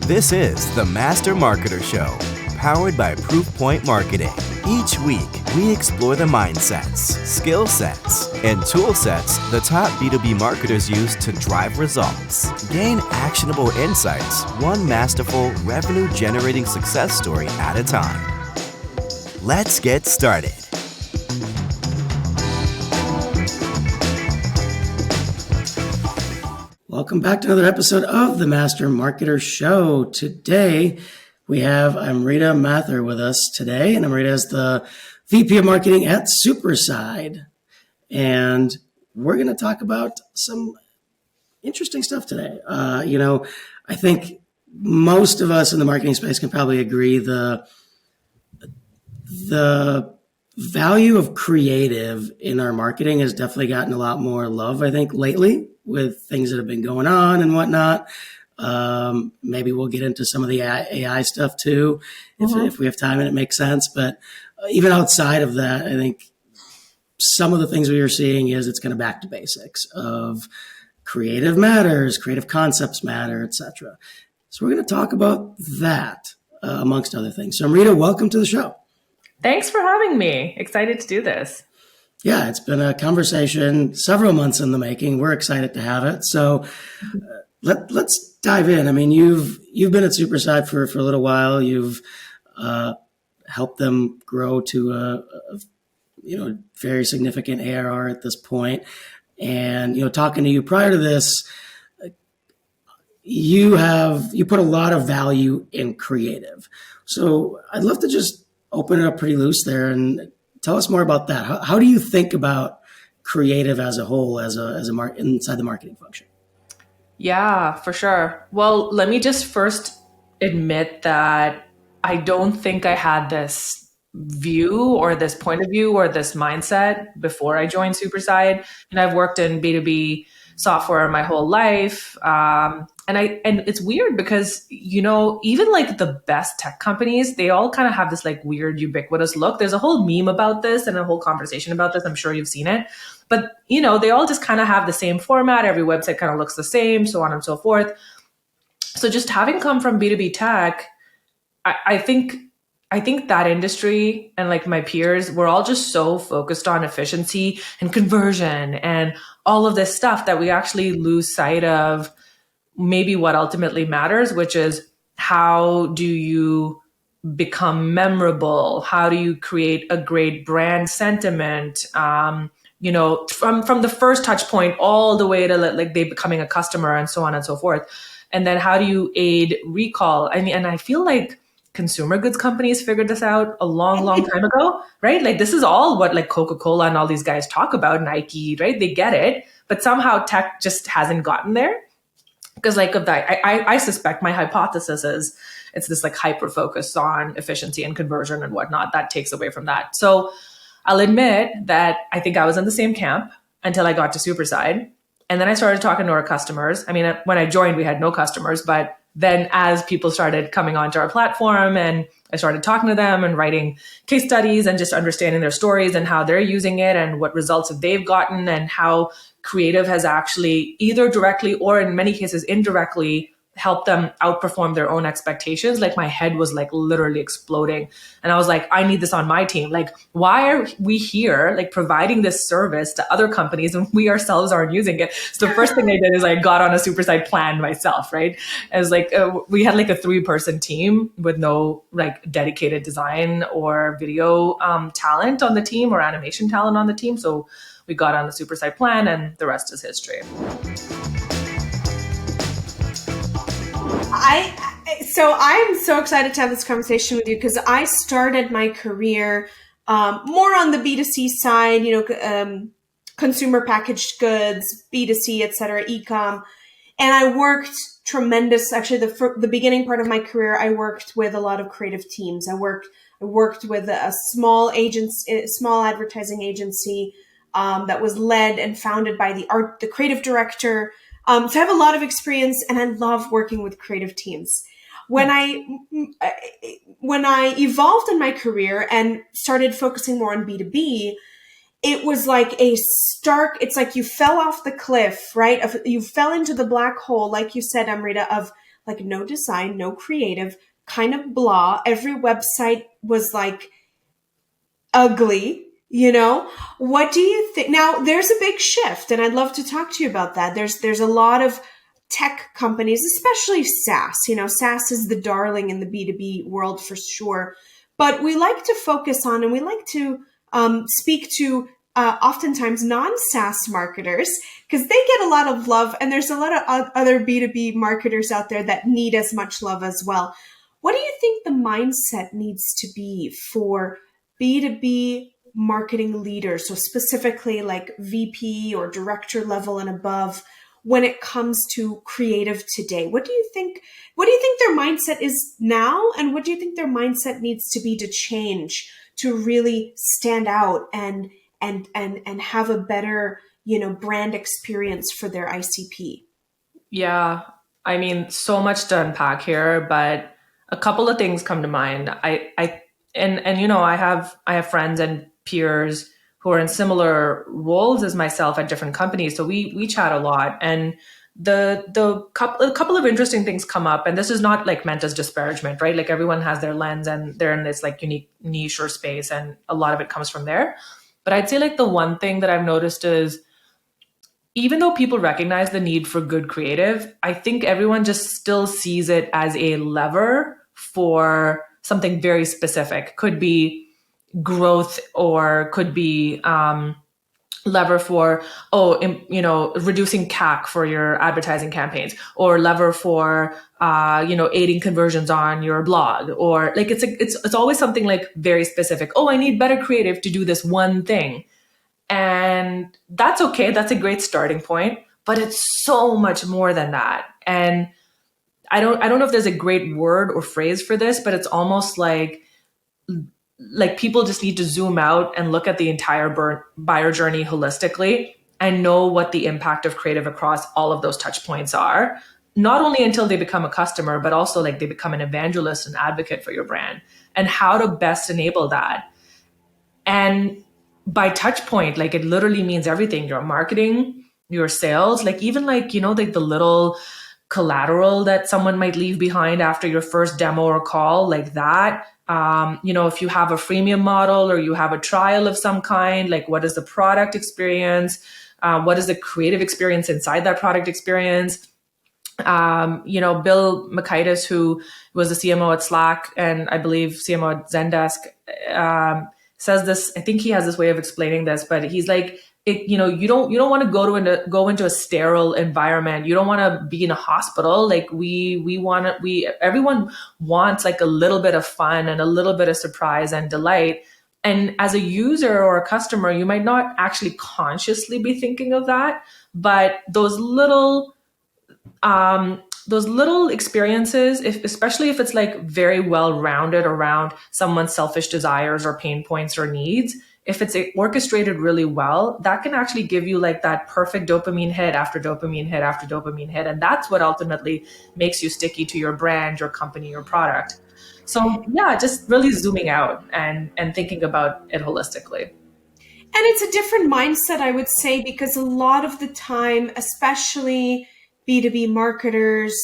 This is the Master Marketer Show, powered by Proofpoint Marketing. Each week, we explore the mindsets, skill sets, and tool sets the top B2B marketers use to drive results. Gain actionable insights, one masterful, revenue-generating success story at a time. Let's get started. Welcome back to another episode of the Master Marketer Show. Today, we have Amrita Mathur with us today, and Amrita is the VP of Marketing at Superside. And we're going to talk about some interesting stuff today. I think most of us in the marketing space can probably agree the value of creative in our marketing has definitely gotten a lot more love, I think, lately with things that have been going on and whatnot. Maybe we'll get into some of the AI stuff too, if we have time and it makes sense. But even outside of that, I think some of the things we are seeing is it's kind of back to basics of creative matters, creative concepts matter, etc. So we're going to talk about that amongst other things. So Amrita, welcome to the show. Thanks for having me. Excited to do this. Yeah, it's been a conversation several months in the making. We're excited to have it. So let's dive in. I mean, you've been at Superside for a little while. You've helped them grow to a very significant ARR at this point. And talking to you prior to this, you put a lot of value in creative. So I'd love to just open it up pretty loose there and tell us more about that. How do you think about creative as a whole, inside the marketing function? Yeah, for sure. Well, let me just first admit that I don't think I had this view or this point of view or this mindset before I joined Superside. And I've worked in B2B software my whole life. And it's weird because, even like the best tech companies, they all kind of have this like weird ubiquitous look. There's a whole meme about this and a whole conversation about this. I'm sure you've seen it. But, they all just kind of have the same format. Every website kind of looks the same, so on and so forth. So just having come from B2B tech, I think that industry and like my peers, we're all just so focused on efficiency and conversion and all of this stuff that we actually lose sight of maybe what ultimately matters, which is how do you become memorable? How do you create a great brand sentiment? From the first touch point all the way to like they becoming a customer and so on and so forth. And then how do you aid recall? I mean, and I feel like consumer goods companies figured this out a long, long time ago, right? Like this is all what like Coca-Cola and all these guys talk about, Nike, right? They get it, but somehow tech just hasn't gotten there. Because like of that, I suspect my hypothesis is it's this like hyper focus on efficiency and conversion and whatnot that takes away from that. So I'll admit that I think I was in the same camp until I got to Superside. And then I started talking to our customers. I mean, when I joined, we had no customers, but then as people started coming onto our platform and I started talking to them and writing case studies and just understanding their stories and how they're using it and what results that they've gotten and how creative has actually either directly or in many cases indirectly helped them outperform their own expectations. Like my head was like literally exploding. And I was like, I need this on my team. Like, why are we here like providing this service to other companies and we ourselves aren't using it? So the first thing I did is I got on a Superside plan myself, right? It was like, we had like a 3-person team with no like dedicated design or video talent on the team or animation talent on the team. So we got on the Superside plan and the rest is history. I'm so excited to have this conversation with you because I started my career more on the B2C side, consumer packaged goods, B2C, et cetera, e-com. And I worked tremendous. Actually, the beginning part of my career, I worked with a lot of creative teams. I worked with a small advertising agency that was led and founded by the creative director. So I have a lot of experience and I love working with creative teams. When I evolved in my career and started focusing more on B2B, it was like it's like you fell off the cliff, right? You fell into the black hole, like you said, Amrita, of like no design, no creative, kind of blah. Every website was like ugly, you know? What do you think? Now, there's a big shift, and I'd love to talk to you about that. There's a lot of tech companies, especially SaaS. You know, SaaS is the darling in the B2B world for sure. But we like to focus on, and we like to speak to oftentimes non-SaaS marketers, because they get a lot of love, and there's a lot of other B2B marketers out there that need as much love as well. What do you think the mindset needs to be for B2B marketing leaders, so specifically like VP or director level and above, when it comes to creative today? What do you think their mindset is now, and what do you think their mindset needs to be to change to really stand out and have a better, you know, brand experience for their ICP? Yeah, I mean, so much to unpack here, but a couple of things come to mind. And you know, I have friends and peers who are in similar roles as myself at different companies, so we chat a lot. And a couple of interesting things come up, and this is not like meant as disparagement, right? Like everyone has their lens and they're in this like unique niche or space, and a lot of it comes from there. But I'd say like the one thing that I've noticed is, even though people recognize the need for good creative, I think everyone just still sees it as a lever for something very specific. Could be growth, or could be lever for, reducing CAC for your advertising campaigns, or lever for, aiding conversions on your blog, or like it's always something like very specific. Oh, I need better creative to do this one thing. And that's okay. That's a great starting point, but it's so much more than that. And I don't know if there's a great word or phrase for this, but it's almost like people just need to zoom out and look at the entire buyer journey holistically and know what the impact of creative across all of those touch points are. Not only until they become a customer, but also like they become an evangelist and advocate for your brand, and how to best enable that. And by touch point, like it literally means everything: your marketing, your sales, like even like, you know, like the little collateral that someone might leave behind after your first demo or call, like that. If you have a freemium model or you have a trial of some kind, like what is the product experience? What is the creative experience inside that product experience? Bill Makaitis, who was the CMO at Slack and I believe CMO at Zendesk, says this. I think he has this way of explaining this, but he's like, you don't want to go into a sterile environment. You don't want to be in a hospital. Like everyone wants like a little bit of fun and a little bit of surprise and delight. And as a user or a customer, you might not actually consciously be thinking of that, but those little experiences, especially if it's like very well rounded around someone's selfish desires or pain points or needs, if it's orchestrated really well, that can actually give you like that perfect dopamine hit after dopamine hit after dopamine hit. And that's what ultimately makes you sticky to your brand, your company, your product. So yeah, just really zooming out and thinking about it holistically. And it's a different mindset, I would say, because a lot of the time, especially B2B marketers,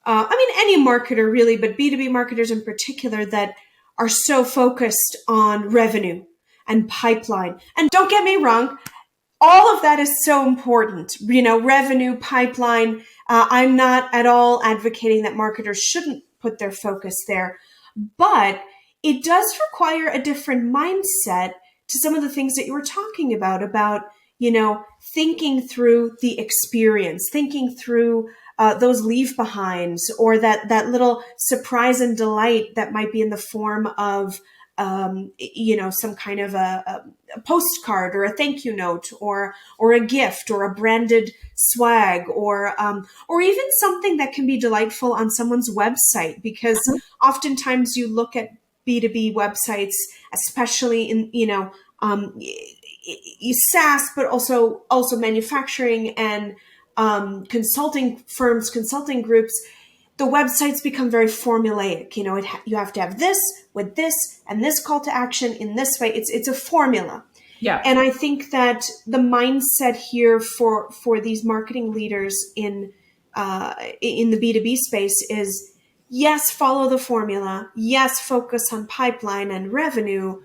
any marketer really, but B2B marketers in particular, that are so focused on revenue and pipeline. And don't get me wrong, all of that is so important. You know, revenue, pipeline. I'm not at all advocating that marketers shouldn't put their focus there, but it does require a different mindset to some of the things that you were talking about, you know, thinking through the experience, thinking through those leave behinds, or that little surprise and delight that might be in the form of, some kind of a postcard or a thank you note, or a gift, or a branded swag, or even something that can be delightful on someone's website. Because oftentimes you look at B2B websites, especially in, SaaS, but also manufacturing and consulting firms, consulting groups, the websites become very formulaic. You know, you have to have this with this and this call to action in this way. It's a formula. Yeah. And I think that the mindset here for these marketing leaders in in the B2B space is, yes, follow the formula. Yes, focus on pipeline and revenue,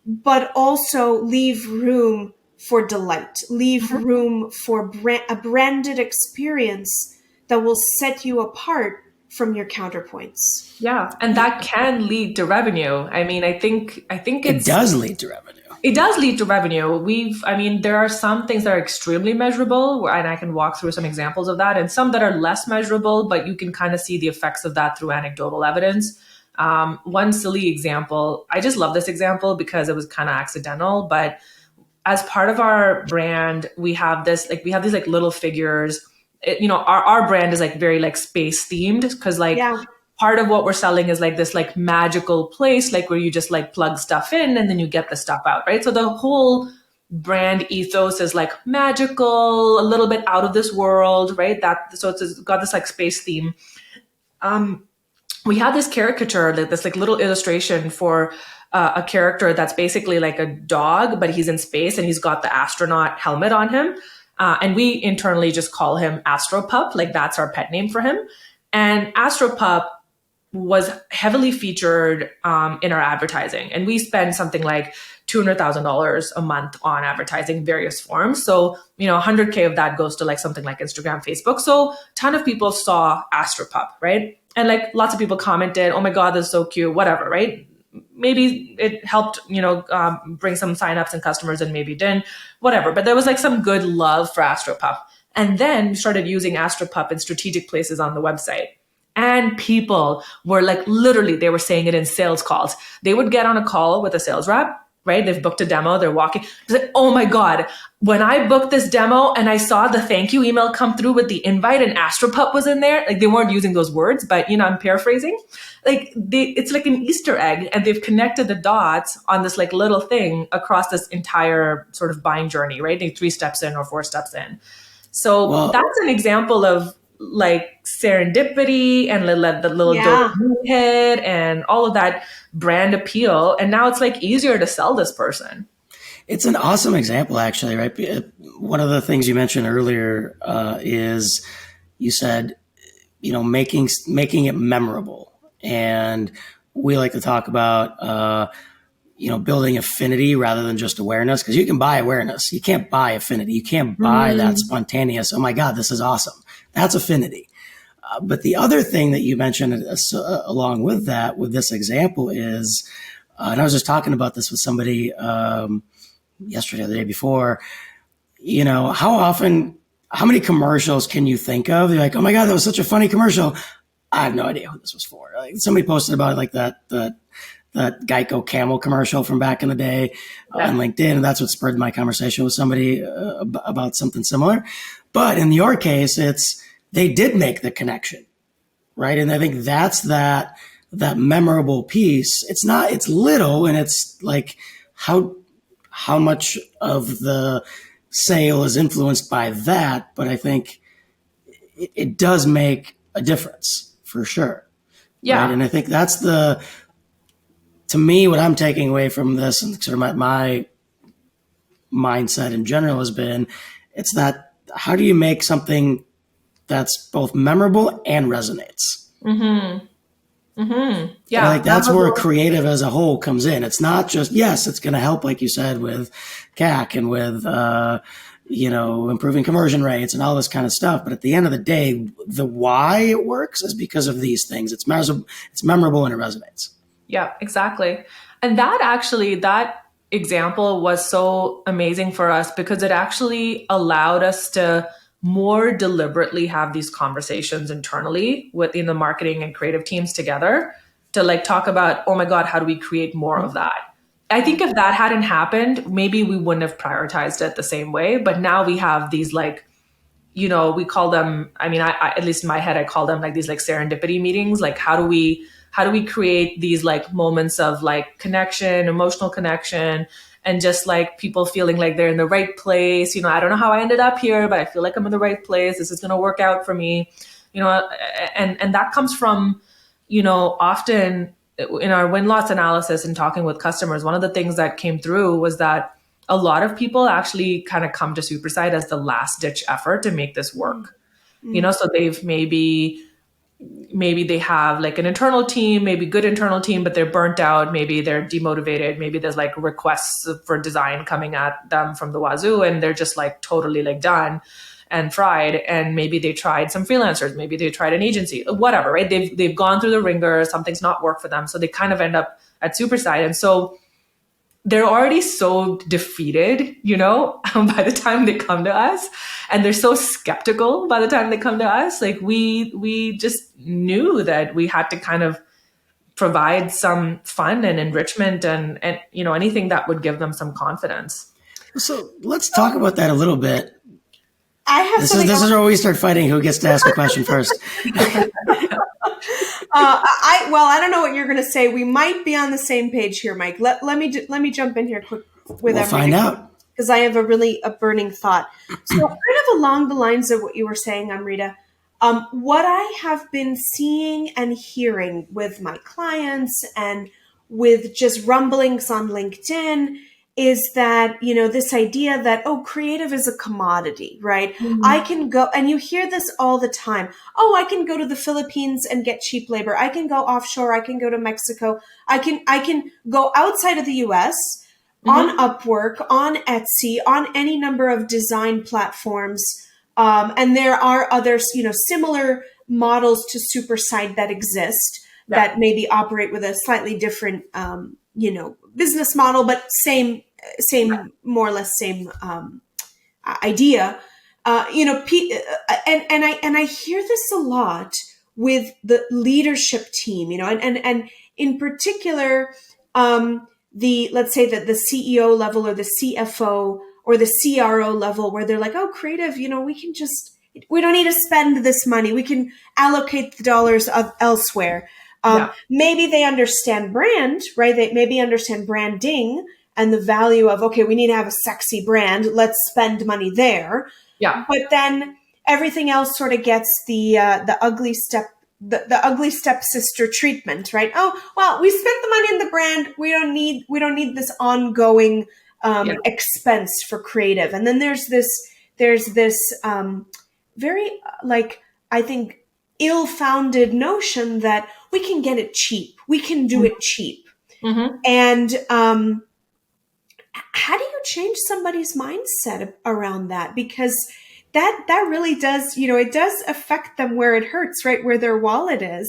but also leave room for delight, leave room for a branded experience that will set you apart from your counterpoints. Yeah, and that can lead to revenue. I mean, I think It does lead to revenue. It does lead to revenue. There are some things that are extremely measurable, and I can walk through some examples of that, and some that are less measurable, but you can kind of see the effects of that through anecdotal evidence. One silly example, I just love this example because it was kind of accidental, but as part of our brand, we have these like little figures. Our brand is like very like space themed because part of what we're selling is like this like magical place, like where you just like plug stuff in and then you get the stuff out, right? So the whole brand ethos is like magical, a little bit out of this world, right? So it's got this like space theme. We have this caricature, like this like little illustration for a character that's basically like a dog, but he's in space and he's got the astronaut helmet on him. And we internally just call him Astropup, like that's our pet name for him. And Astropup was heavily featured in our advertising. And we spend something like $200,000 a month on advertising various forms. So, 100K of that goes to like something like Instagram, Facebook. So a ton of people saw Astropup, right? And like lots of people commented, oh my God, this is so cute, whatever, right? Maybe it helped, bring some signups and customers and maybe didn't, whatever. But there was like some good love for Astropup. And then we started using Astropup in strategic places on the website. And people were like, literally, they were saying it in sales calls. They would get on a call with a sales rep, right? They've booked a demo. They're walking. It's like, oh my God, when I booked this demo and I saw the thank you email come through with the invite and Astropup was in there, like they weren't using those words, but I'm paraphrasing. Like it's like an Easter egg, and they've connected the dots on this like little thing across this entire sort of buying journey, right? They're 3 steps in or 4 steps in. So that's an example of like serendipity and the little dopamine hit and all of that brand appeal. And now it's like easier to sell this person. It's an awesome example, actually, right? One of the things you mentioned earlier is you said, making it memorable. And we like to talk about, building affinity rather than just awareness, because you can buy awareness. You can't buy affinity. You can't buy that spontaneous, oh my God, this is awesome. That's affinity. But the other thing that you mentioned along with that, with this example is, and I was just talking about this with somebody yesterday or the day before, how many commercials can you think of? You're like, oh my God, that was such a funny commercial. I have no idea who this was for. Like, somebody posted about it, like that Geico Camel commercial from back in the day on LinkedIn. And that's what spurred my conversation with somebody about something similar. But in your case, they did make the connection, right? And I think that's that memorable piece. It's little, and it's like how much of the sale is influenced by that. But I think it does make a difference for sure. Yeah. Right? And I think that's to me, what I'm taking away from this and sort of my mindset in general has been, it's that how do you make something that's both memorable and resonates? Mm-hmm. Mm-hmm. Yeah. And I think that's where creative as a whole comes in. It's not just, yes, it's going to help, like you said, with CAC and with, improving conversion rates and all this kind of stuff. But at the end of the day, the why it works is because of these things. It's memorable and it resonates. Yeah, exactly. And that example was so amazing for us because it actually allowed us to more deliberately have these conversations internally within the marketing and creative teams together to like talk about, oh my God, how do we create more of that? I think if that hadn't happened, maybe we wouldn't have prioritized it the same way. But now we have these like, we call them, I at least in my head, I call them like these like serendipity meetings. Like how do we create these like moments of like connection, emotional connection, and just like people feeling like they're in the right place. I don't know how I ended up here, but I feel like I'm in the right place. This is going to work out for me, and that comes from, often in our win-loss analysis and talking with customers, one of the things that came through was that a lot of people actually kind of come to Superside as the last ditch effort to make this work. So they've maybe they have like an internal team, maybe good internal team, but they're burnt out. Maybe they're demotivated. Maybe there's like requests for design coming at them from the wazoo, and they're just like totally like done and fried. And maybe they tried some freelancers. Maybe they tried an agency, whatever, right? They've gone through the ringer. Something's not worked for them. So they kind of end up at Superside. And so they're already so defeated, by the time they come to us, and they're so skeptical by the time they come to us. Like we just knew that we had to kind of provide some fun and enrichment and anything that would give them some confidence. So let's talk about that a little bit. I have this is where we start fighting who gets to ask a question first. I don't know what you're going to say. We might be on the same page here, Mike. Let me jump in here quick with We'll find out, because I have a burning thought. So kind of along the lines of what you were saying, Amrita, what I have been seeing and hearing with my clients and with just rumblings on LinkedIn is that, this idea that, creative is a commodity, right? Mm-hmm. I can go, and you hear this all the time. I can go to the Philippines and get cheap labor. I can go offshore. I can go to Mexico. I can go outside of the US on Upwork, on Etsy, on any number of design platforms. And there are other, similar models to Superside that exist that maybe operate with a slightly different, business model, but same, more or less same idea. And I hear this a lot with the leadership team, and in particular, let's say that the CEO level or the CFO or the CRO level, where they're like, creative, we don't need to spend this money. We can allocate the dollars elsewhere. Maybe they understand brand, right? They maybe understand branding and the value of, we need to have a sexy brand. Let's spend money there. Yeah. But then everything else sort of gets the ugly stepsister treatment, right? We spent the money in the brand. We don't need this ongoing expense for creative. And then there's this very I think ill-founded notion that we can get it cheap. We can do it cheap. Mm-hmm. And how do you change somebody's mindset around that? Because that really does, it does affect them where it hurts, right? Where their wallet is.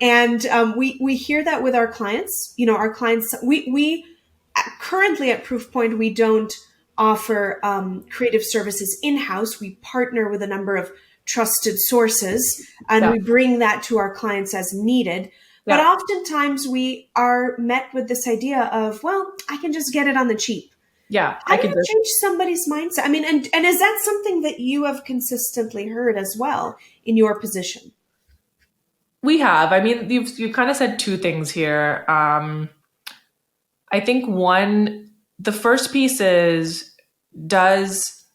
And we hear that with our clients. Our clients, we currently at Proofpoint, we don't offer creative services in-house. We partner with a number of trusted sources, and we bring that to our clients as needed. But oftentimes we are met with this idea of, I can just get it on the cheap. Yeah. How do you change somebody's mindset? I mean, and is that something that you have consistently heard as well in your position? We have. I mean, you've kind of said two things here. I think the first piece is, does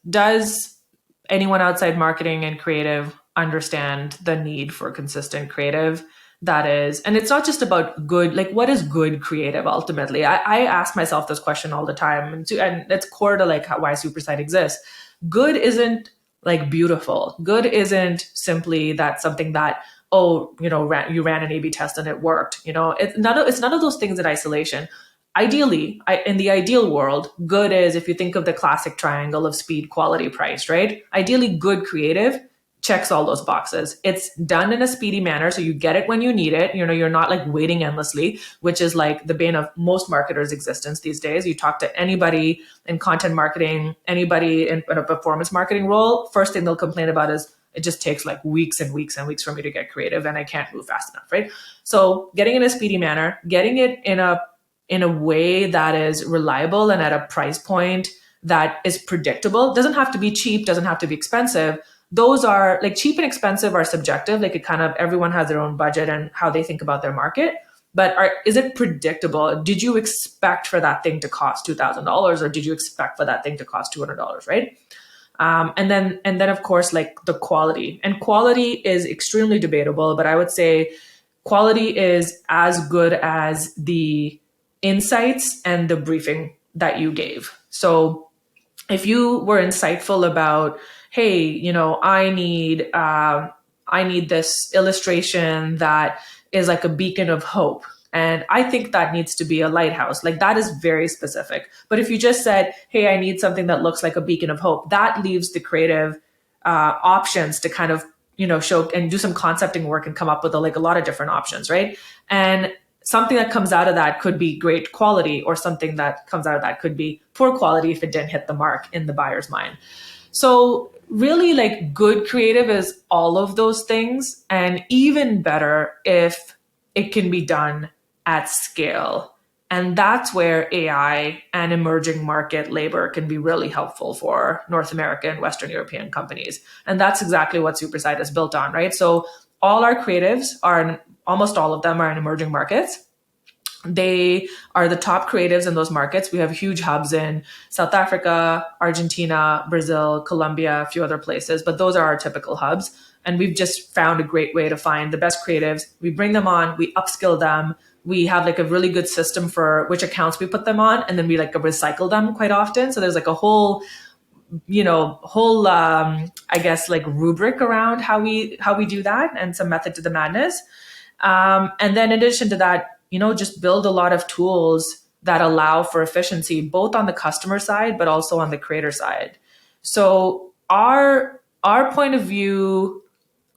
anyone outside marketing and creative understand the need for consistent creative? That is, and it's not just about good, like what is good creative ultimately? I ask myself this question all the time, and it's core to why Superside exists. Good isn't like beautiful. Good isn't simply that something that, you ran an A/B test and it worked. It's none of those things in isolation. Ideally, in the ideal world, good is, if you think of the classic triangle of speed, quality, price, right? Ideally, good creative checks all those boxes. It's done in a speedy manner, so you get it when you need it. You're not waiting endlessly, which is the bane of most marketers' existence these days. You talk to anybody in content marketing, anybody in a performance marketing role, first thing they'll complain about is, it just takes weeks and weeks and weeks for me to get creative, and I can't move fast enough, right? So getting it in a speedy manner, getting it in a way that is reliable and at a price point that is predictable. Doesn't have to be cheap, doesn't have to be expensive. Those are cheap and expensive are subjective. Everyone has their own budget and how they think about their market. But is it predictable? Did you expect for that thing to cost $2,000, or did you expect for that thing to cost $200, right? And then of course, the quality. And quality is extremely debatable, but I would say quality is as good as the insights and the briefing that you gave. So if you were insightful about hey, I need this illustration that is like a beacon of hope. And I think that needs to be a lighthouse. Like that is very specific. But if you just said, hey, I need something that looks like a beacon of hope, that leaves the creative options to kind of, show and do some concepting work and come up with a lot of different options, right? And something that comes out of that could be great quality, or something that comes out of that could be poor quality if it didn't hit the mark in the buyer's mind. So really, like, good creative is all of those things, and even better if it can be done at scale. And that's where AI and emerging market labor can be really helpful for North American and Western European companies. And that's exactly what Superside is built on, right? So all our creatives almost all of them are in emerging markets. They are the top creatives in those markets. We have huge hubs in South Africa, Argentina, Brazil, Colombia, a few other places, but those are our typical hubs. And we've just found a great way to find the best creatives. We bring them on, we upskill them. We have like a really good system for which accounts we put them on, and then we like recycle them quite often. So there's like a whole I guess like rubric around how we do that, and some method to the madness. And then in addition to that, just build a lot of tools that allow for efficiency, both on the customer side, but also on the creator side. So our point of view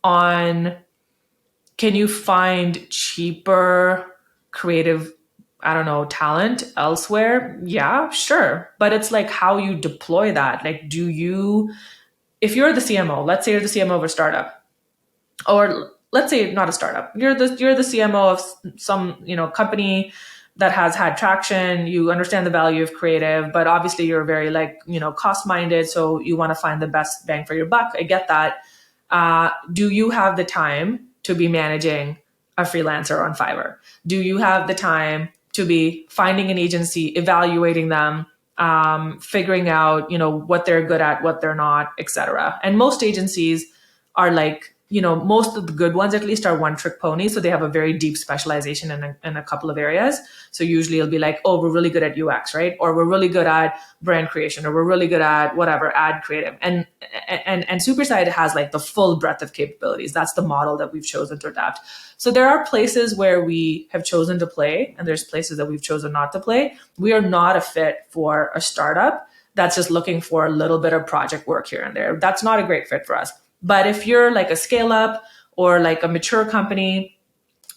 on, can you find cheaper creative, talent elsewhere? Yeah, sure. But it's like how you deploy that. Like, if you're the CMO, let's say you're the CMO of a startup, or let's say not a startup, you're the CMO of some, company that has had traction. You understand the value of creative, but obviously you're very cost minded. So you want to find the best bang for your buck. I get that. Do you have the time to be managing a freelancer on Fiverr? Do you have the time to be finding an agency, evaluating them, figuring out, what they're good at, what they're not, etc. And most agencies are like, most of the good ones at least are one trick ponies. So they have a very deep specialization in a couple of areas. So usually it'll be like, oh, we're really good at UX, right? Or we're really good at brand creation, or we're really good at whatever, ad creative. And Superside has like the full breadth of capabilities. That's the model that we've chosen to adapt. So there are places where we have chosen to play, and there's places that we've chosen not to play. We are not a fit for a startup that's just looking for a little bit of project work here and there. That's not a great fit for us. But if you're like a scale up or like a mature company,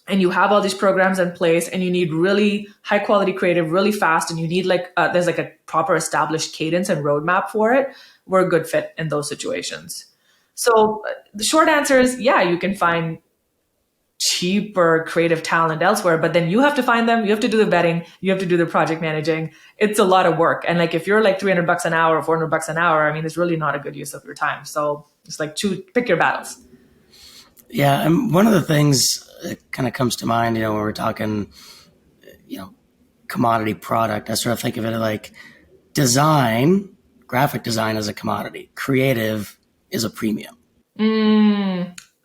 and you have all these programs in place, and you need really high quality creative really fast, and you need there's like a proper established cadence and roadmap for it, we're a good fit in those situations. So the short answer is, yeah, you can find cheaper creative talent elsewhere, but then you have to find them, you have to do the vetting, you have to do the project managing. It's a lot of work. And like, if you're like $300 an hour or $400 an hour, I mean, it's really not a good use of your time. So it's like, pick your battles. Yeah. And one of the things that kind of comes to mind, when we're talking, commodity product, I sort of think of it like design, graphic design is a commodity, creative is a premium.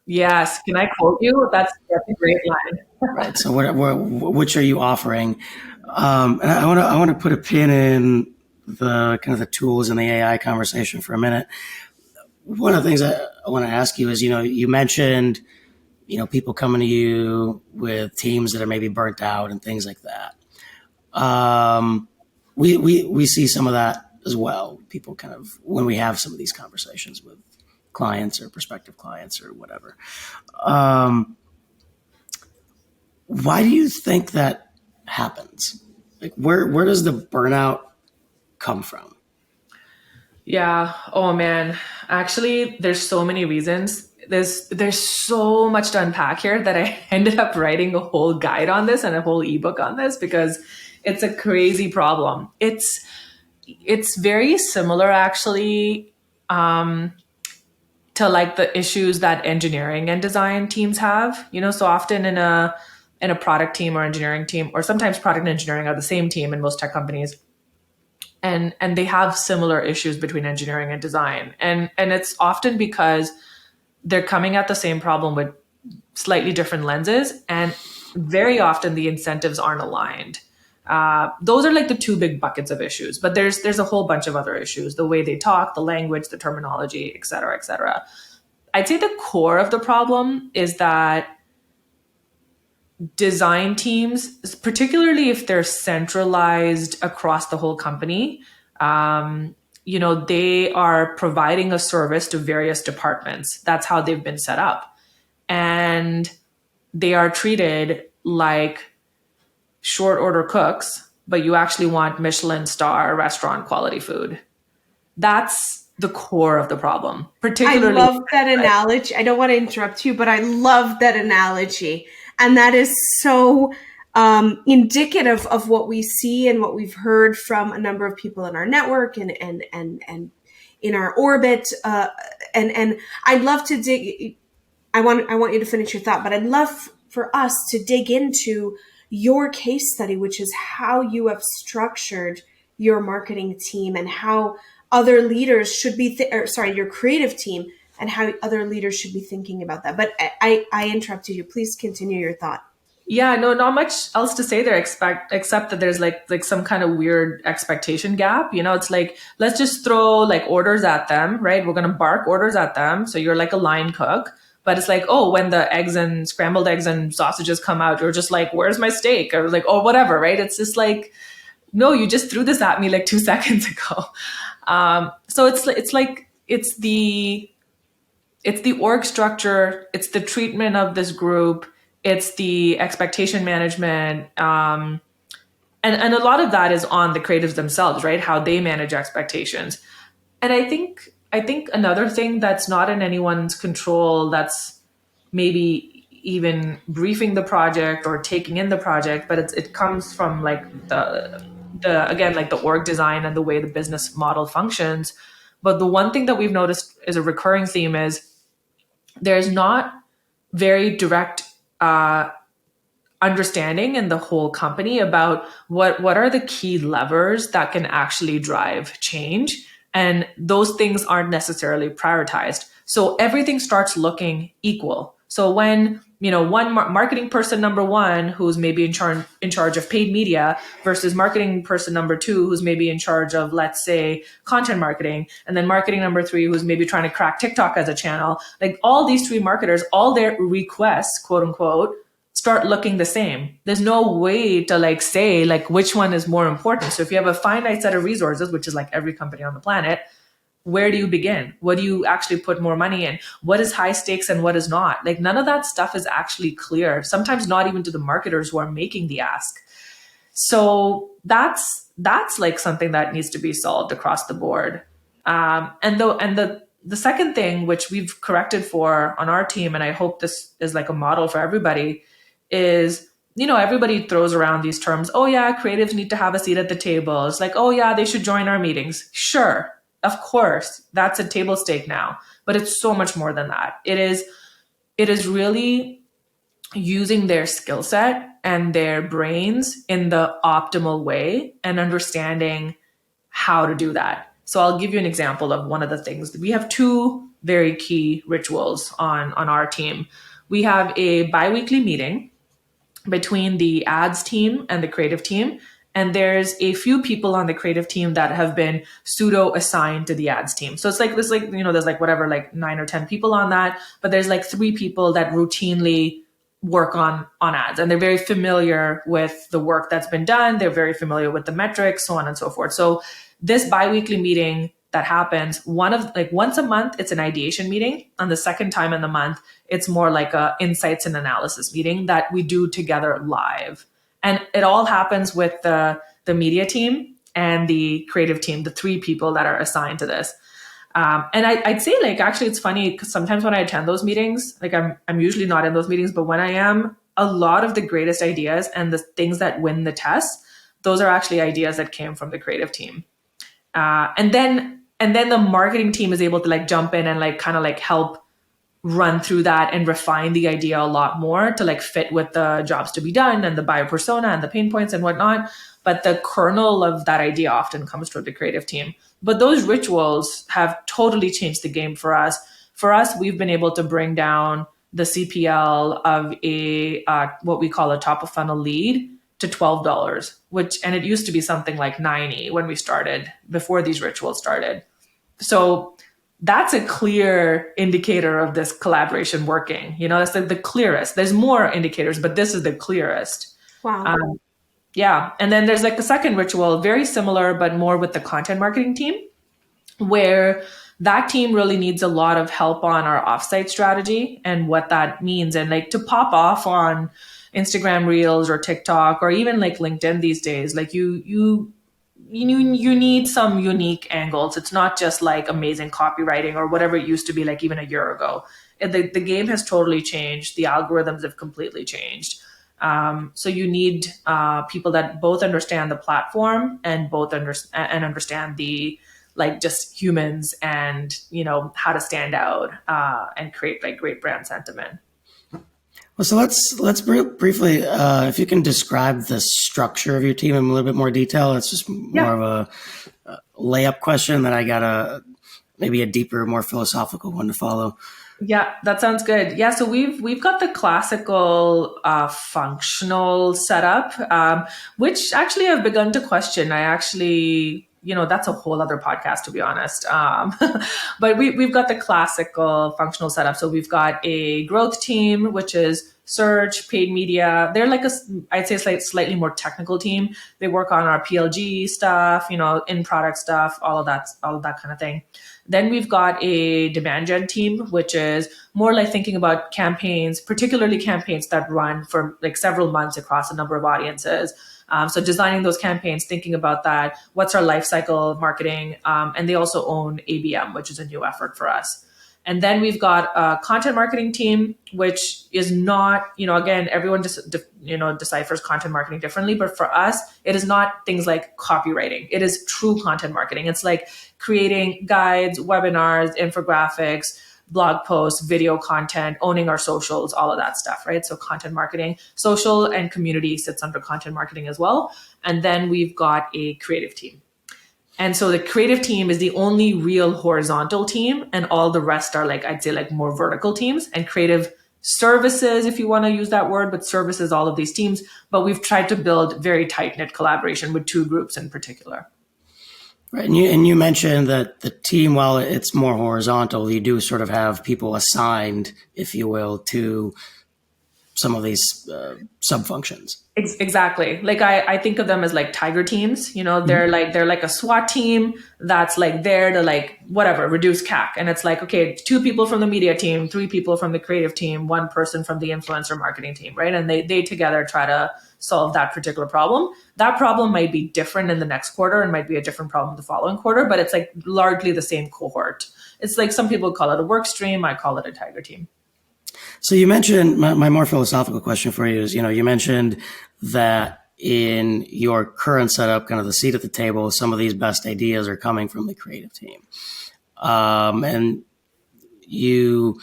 Yes. Can I quote you? That's a great line. Right. So which are you offering? And I want to put a pin in the kind of the tools and the AI conversation for a minute. One of the things I want to ask you is, you mentioned, people coming to you with teams that are maybe burnt out and things like that. We see some of that as well. People kind of, when we have some of these conversations with clients or prospective clients or whatever. Why do you think that happens? Like, where does the burnout come from? Yeah. Oh man. Actually, there's so many reasons. There's so much to unpack here that I ended up writing a whole guide on this and a whole ebook on this, because it's a crazy problem. It's very similar actually, to like the issues that engineering and design teams have, so often in a product team or engineering team, or sometimes product and engineering are the same team in most tech companies. And they have similar issues between engineering and design. And it's often because they're coming at the same problem with slightly different lenses. And very often the incentives aren't aligned. Those are like the two big buckets of issues, but there's a whole bunch of other issues: the way they talk, the language, the terminology, et cetera, et cetera. I'd say the core of the problem is that design teams, particularly if they're centralized across the whole company, they are providing a service to various departments. That's how they've been set up. And they are treated like short order cooks, but you actually want Michelin star restaurant quality food. That's the core of the problem. Particularly, I love that analogy. I don't want to interrupt you, but I love that analogy. And that is so indicative of what we see and what we've heard from a number of people in our network and in our orbit. And I'd love to dig. I want you to finish your thought, but I'd love for us to dig into your case study, which is how you have structured your marketing team and how other leaders should be, your creative team, and how other leaders should be thinking about that. But I interrupted you. Please continue your thought. Yeah, no, not much else to say there, except that there's like some kind of weird expectation gap. It's like, let's just throw like orders at them, right? We're going to bark orders at them. So you're like a line cook. But it's like, oh, when the eggs and scrambled eggs and sausages come out, you're just like, where's my steak? Or like, oh, whatever, right? It's just like, no, you just threw this at me like 2 seconds ago. So it's the org structure, it's the treatment of this group, it's the expectation management, and a lot of that is on the creatives themselves, right? How they manage expectations. And I think another thing that's not in anyone's control, that's maybe even briefing the project or taking in the project, but it comes from like the org design and the way the business model functions. But the one thing that we've noticed is a recurring theme is there's not very direct understanding in the whole company about what are the key levers that can actually drive change. And those things aren't necessarily prioritized. So everything starts looking equal. So when, one marketing person number one, who's maybe in charge of paid media versus marketing person number two, who's maybe in charge of, let's say, content marketing, and then marketing number three, who's maybe trying to crack TikTok as a channel, like all these three marketers, all their requests, quote unquote, start looking the same. There's no way to like say like which one is more important. So if you have a finite set of resources, which is like every company on the planet, where do you begin? What do you actually put more money in? What is high stakes and what is not? Like none of that stuff is actually clear. Sometimes not even to the marketers who are making the ask. So that's like something that needs to be solved across the board. And the second thing, which we've corrected for on our team, and I hope this is like a model for everybody, is, everybody throws around these terms. Oh yeah, creatives need to have a seat at the table. It's like, oh yeah, they should join our meetings. Sure, of course, that's a table stake now, but it's so much more than that. It is really using their skill set and their brains in the optimal way and understanding how to do that. So I'll give you an example of one of the things. We have two very key rituals on our team. We have a bi-weekly meeting between the ads team and the creative team. And there's a few people on the creative team that have been pseudo assigned to the ads team. So it's like this, like, there's like whatever, like 9 or 10 people on that, but there's like 3 people that routinely work on ads, and they're very familiar with the work that's been done. They're very familiar with the metrics, so on and so forth. So this bi-weekly meeting that happens once a month, it's an ideation meeting. On the second time in the month, it's more like a insights and analysis meeting that we do together live. And it all happens with the media team and the creative team, the 3 people that are assigned to this. And I'd say, like, actually, it's funny because sometimes when I attend those meetings, like I'm usually not in those meetings, but when I am, a lot of the greatest ideas and the things that win the test, those are actually ideas that came from the creative team. And then the marketing team is able to like jump in and like kind of like help run through that and refine the idea a lot more to like fit with the jobs to be done and the buyer persona and the pain points and whatnot. But the kernel of that idea often comes from the creative team. But those rituals have totally changed the game for us. For us, we've been able to bring down the CPL of a what we call a top of funnel lead to $12, and it used to be something like 90 when we started, before these rituals started. So that's a clear indicator of this collaboration working. That's the clearest. There's more indicators, but this is the clearest. Wow. Yeah. And then there's like the second ritual, very similar, but more with the content marketing team, where that team really needs a lot of help on our offsite strategy and what that means. And like to pop off on Instagram Reels or TikTok or even like LinkedIn these days, like you need some unique angles. It's not just like amazing copywriting or whatever it used to be like even a year ago. The game has totally changed. The algorithms have completely changed. So you need people that both understand the platform and both understand the like just humans and how to stand out and create like great brand sentiment. Well, so let's briefly, if you can describe the structure of your team in a little bit more detail. It's just more of a layup question that I got maybe a deeper, more philosophical one to follow. Yeah, that sounds good. Yeah, so we've got the classical functional setup, which actually I've begun to question. I actually, that's a whole other podcast, to be honest. But we've got the classical functional setup. So we've got a growth team, which is search, paid media. They're like I'd say slightly more technical team. They work on our PLG stuff, in product stuff, all of that kind of thing. Then we've got a demand gen team, which is more like thinking about campaigns, particularly campaigns that run for like several months across a number of audiences. So designing those campaigns, thinking about that, what's our life cycle marketing, and they also own ABM, which is a new effort for us. And then we've got a content marketing team, which is not, again, everyone just, deciphers content marketing differently. But for us, it is not things like copywriting. It is true content marketing. It's like creating guides, webinars, infographics, blog posts, video content, owning our socials, all of that stuff, right? So content marketing, social and community sits under content marketing as well. And then we've got a creative team. And so the creative team is the only real horizontal team, and all the rest are like, I'd say like more vertical teams. And creative services, if you want to use that word, but services all of these teams. But we've tried to build very tight-knit collaboration with two groups in particular. Right. And you mentioned that the team, while it's more horizontal, you do sort of have people assigned, if you will, to some of these sub-functions. Exactly. Like I think of them as like tiger teams, they're like a SWAT team that's like there to like whatever, reduce CAC. And it's like, okay, 2 people from the media team, 3 people from the creative team, 1 person from the influencer marketing team, right? And they together try to solve that particular problem. That problem might be different in the next quarter and might be a different problem the following quarter, but it's like largely the same cohort. It's like some people call it a work stream. I call it a tiger team. So you mentioned, my more philosophical question for you is, you mentioned that in your current setup, kind of the seat at the table, some of these best ideas are coming from the creative team. And you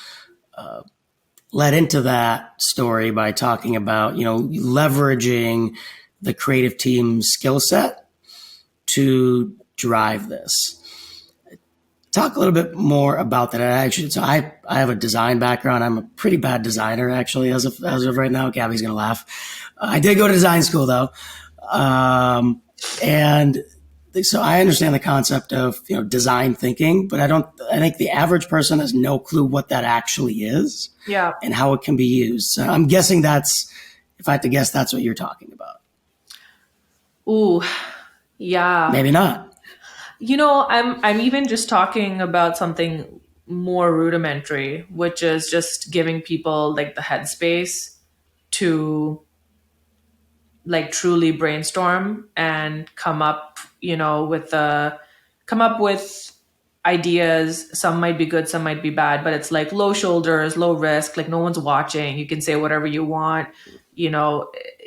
led into that story by talking about, leveraging the creative team's skill set to drive this. Talk a little bit more about that. So I have a design background. I'm a pretty bad designer, actually, as of right now. Gabby's going to laugh. I did go to design school, though. And so I understand the concept of, design thinking, but I think the average person has no clue what that actually is. Yeah. And how it can be used. So I'm guessing if I had to guess, that's what you're talking about. Ooh, yeah. Maybe not. I'm even just talking about something more rudimentary, which is just giving people like the headspace to like truly brainstorm and come up with ideas. Some might be good, some might be bad, but it's like low shoulders, low risk, like no one's watching. You can say whatever you want,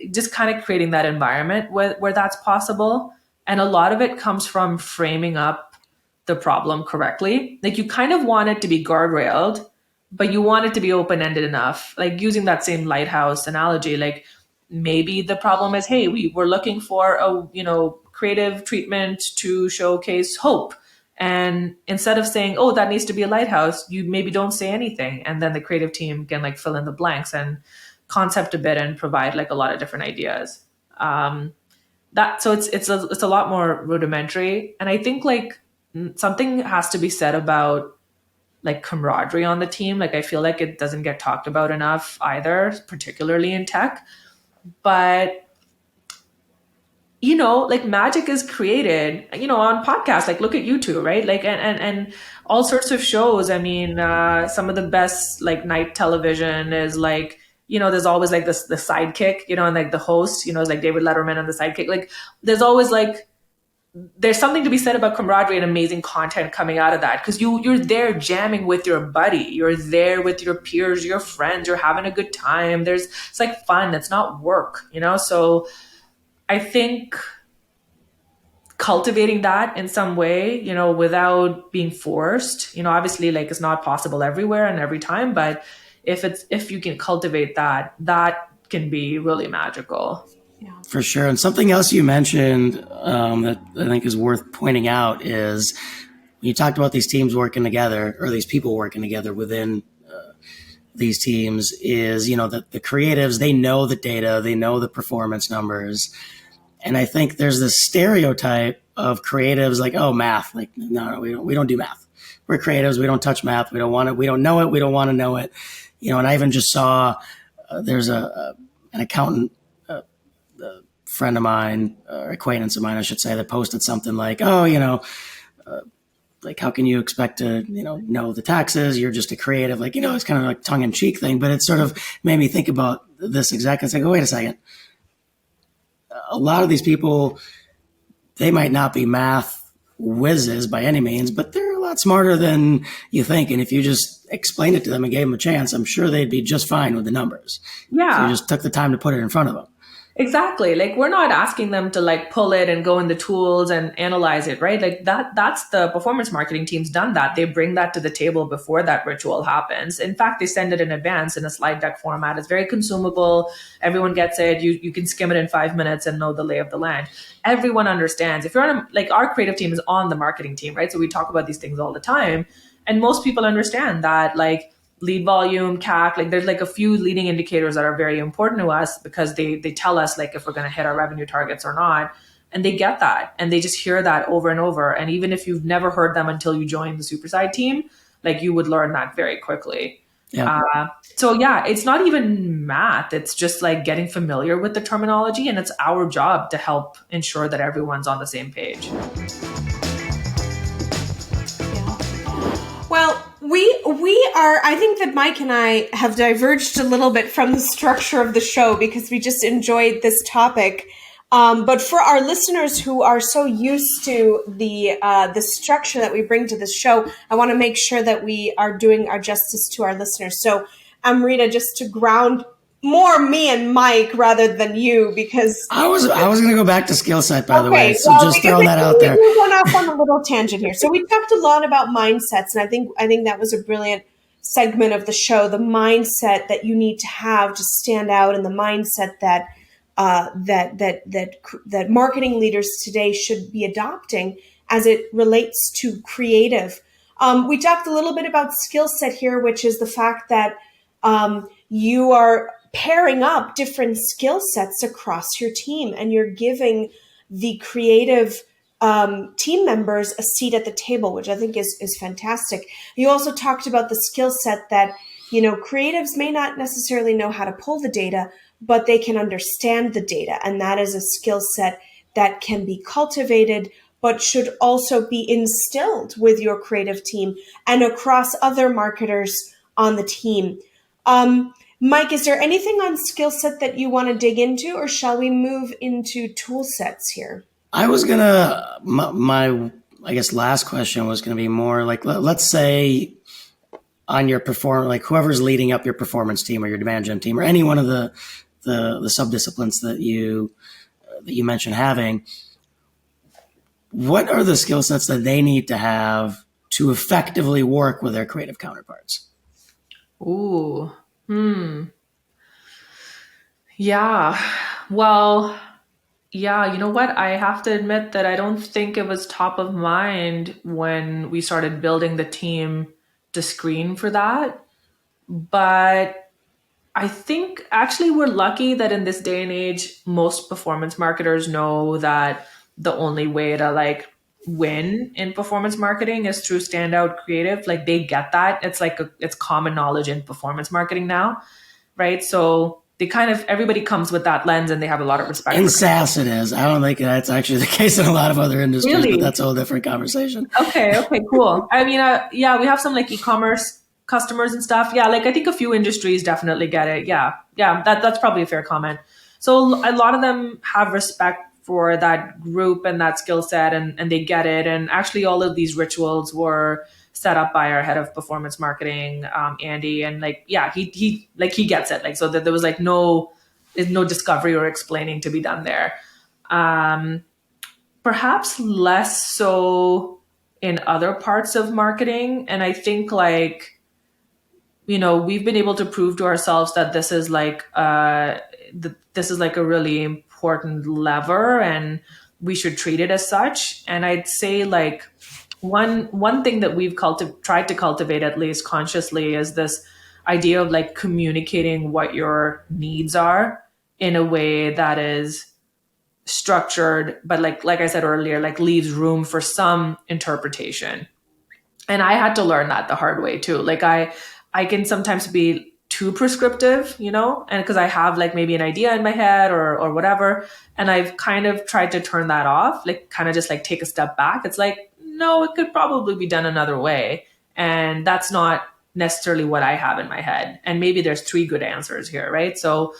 just kind of creating that environment where that's possible. And a lot of it comes from framing up the problem correctly. Like you kind of want it to be guardrailed, but you want it to be open-ended enough. Like using that same lighthouse analogy, like maybe the problem is, hey, we're looking for a, creative treatment to showcase hope. And instead of saying, oh, that needs to be a lighthouse, you maybe don't say anything. And then the creative team can like fill in the blanks and concept a bit and provide like a lot of different ideas. So it's a lot more rudimentary. And I think like something has to be said about like camaraderie on the team. Like I feel like it doesn't get talked about enough either, particularly in tech. But like magic is created, on podcasts, like look at YouTube, right? Like, and all sorts of shows. I mean, some of the best like night television is like, there's always like the sidekick, and like the host, is like David Letterman and the sidekick. Like there's always like, there's something to be said about camaraderie and amazing content coming out of that. Cause you're there jamming with your buddy. You're there with your peers, your friends, you're having a good time. It's like fun. It's not work, So I think cultivating that in some way, without being forced, obviously like it's not possible everywhere and every time, but if you can cultivate that, that can be really magical. Yeah. For sure. And something else you mentioned that I think is worth pointing out is when you talked about these teams working together, or these people working together within these teams, is, that the creatives, they know the data, they know the performance numbers. And I think there's this stereotype of creatives like, oh, math. Like, no, we don't do math. We're creatives. We don't touch math. We don't want it. We don't know it. We don't want to know it. And I even just saw there's an accountant, friend of mine, or acquaintance of mine, I should say, that posted something like, oh, like, how can you expect to, know the taxes? You're just a creative. Like, it's kind of like tongue in cheek thing, but it sort of made me think about this exactly. It's like, oh, wait a second. A lot of these people, they might not be math whizzes by any means, but they're a lot smarter than you think. And if you just explained it to them and gave them a chance, I'm sure they'd be just fine with the numbers. Yeah. If you just took the time to put it in front of them. Exactly. Like we're not asking them to like pull it and go in the tools and analyze it, right? Like that's the performance marketing team's done that. They bring that to the table before that ritual happens. In fact, they send it in advance in a slide deck format. It's very consumable. Everyone gets it. You can skim it in 5 minutes and know the lay of the land. Everyone understands. If you're on like our creative team is on the marketing team, right? So we talk about these things all the time. And most people understand that like lead volume, CAC, like there's like a few leading indicators that are very important to us because they tell us like if we're going to hit our revenue targets or not. And they get that and they just hear that over and over. And even if you've never heard them until you join the Superside team, like you would learn that very quickly. Yeah. So yeah, it's not even math. It's just like getting familiar with the terminology, and it's our job to help ensure that everyone's on the same page. Well, we are, I think that Mike and I have diverged a little bit from the structure of the show because we just enjoyed this topic. But for our listeners who are so used to the structure that we bring to this show, I want to make sure that we are doing our justice to our listeners. So, Amrita, just to ground more me and Mike rather than you, because I was going to go back to skill set, by the way. So just throwing that out there. We're going off on a little tangent here. So we talked a lot about mindsets, and I think that was a brilliant segment of the show. The mindset that you need to have to stand out, and the mindset that that marketing leaders today should be adopting as it relates to creative. We talked a little bit about skill set here, which is the fact that you are pairing up different skill sets across your team, and you're giving the creative team members a seat at the table, which I think is fantastic. You also talked about the skill set that, creatives may not necessarily know how to pull the data, but they can understand the data. And that is a skill set that can be cultivated, but should also be instilled with your creative team and across other marketers on the team. Mike, is there anything on skill set that you want to dig into, or shall we move into tool sets here? I was going to, my I guess last question was going to be more like, let's say on your like whoever's leading up your performance team or your demand gen team or any one of the sub-disciplines that you mentioned having, what are the skill sets that they need to have to effectively work with their creative counterparts? Ooh. Yeah. Well, yeah, you know what? I have to admit that I don't think it was top of mind when we started building the team to screen for that. But I think actually we're lucky that in this day and age, most performance marketers know that the only way to like win in performance marketing is through standout creative. Like they get that. It's like it's common knowledge in performance marketing now, right? So they kind of everybody comes with that lens and they have a lot of respect. In SaaS, it is. I don't think that's actually the case in a lot of other industries, Really? but that's a whole different conversation. Okay, cool. I mean, yeah, we have some like e-commerce customers and stuff. Yeah, like I think a few industries definitely get it. Yeah, that's probably a fair comment. So a lot of them have respect for that group and that skill set, and they get it. And actually, all of these rituals were set up by our head of performance marketing, Andy, and like, yeah, he gets it. Like, so that there was like no discovery or explaining to be done there. Perhaps less so in other parts of marketing. And I think like, we've been able to prove to ourselves that this is like a really important lever and we should treat it as such. And I'd say like one thing that we've tried to cultivate, at least consciously, is this idea of like communicating what your needs are in a way that is structured, but like I said earlier, like leaves room for some interpretation. And I had to learn that the hard way too. Like I can sometimes be too prescriptive, and because I have like maybe an idea in my head or whatever, and I've kind of tried to turn that off, like kind of just like take a step back. It's like, no, it could probably be done another way, and that's not necessarily what I have in my head. And maybe there's 3 good answers here, right? So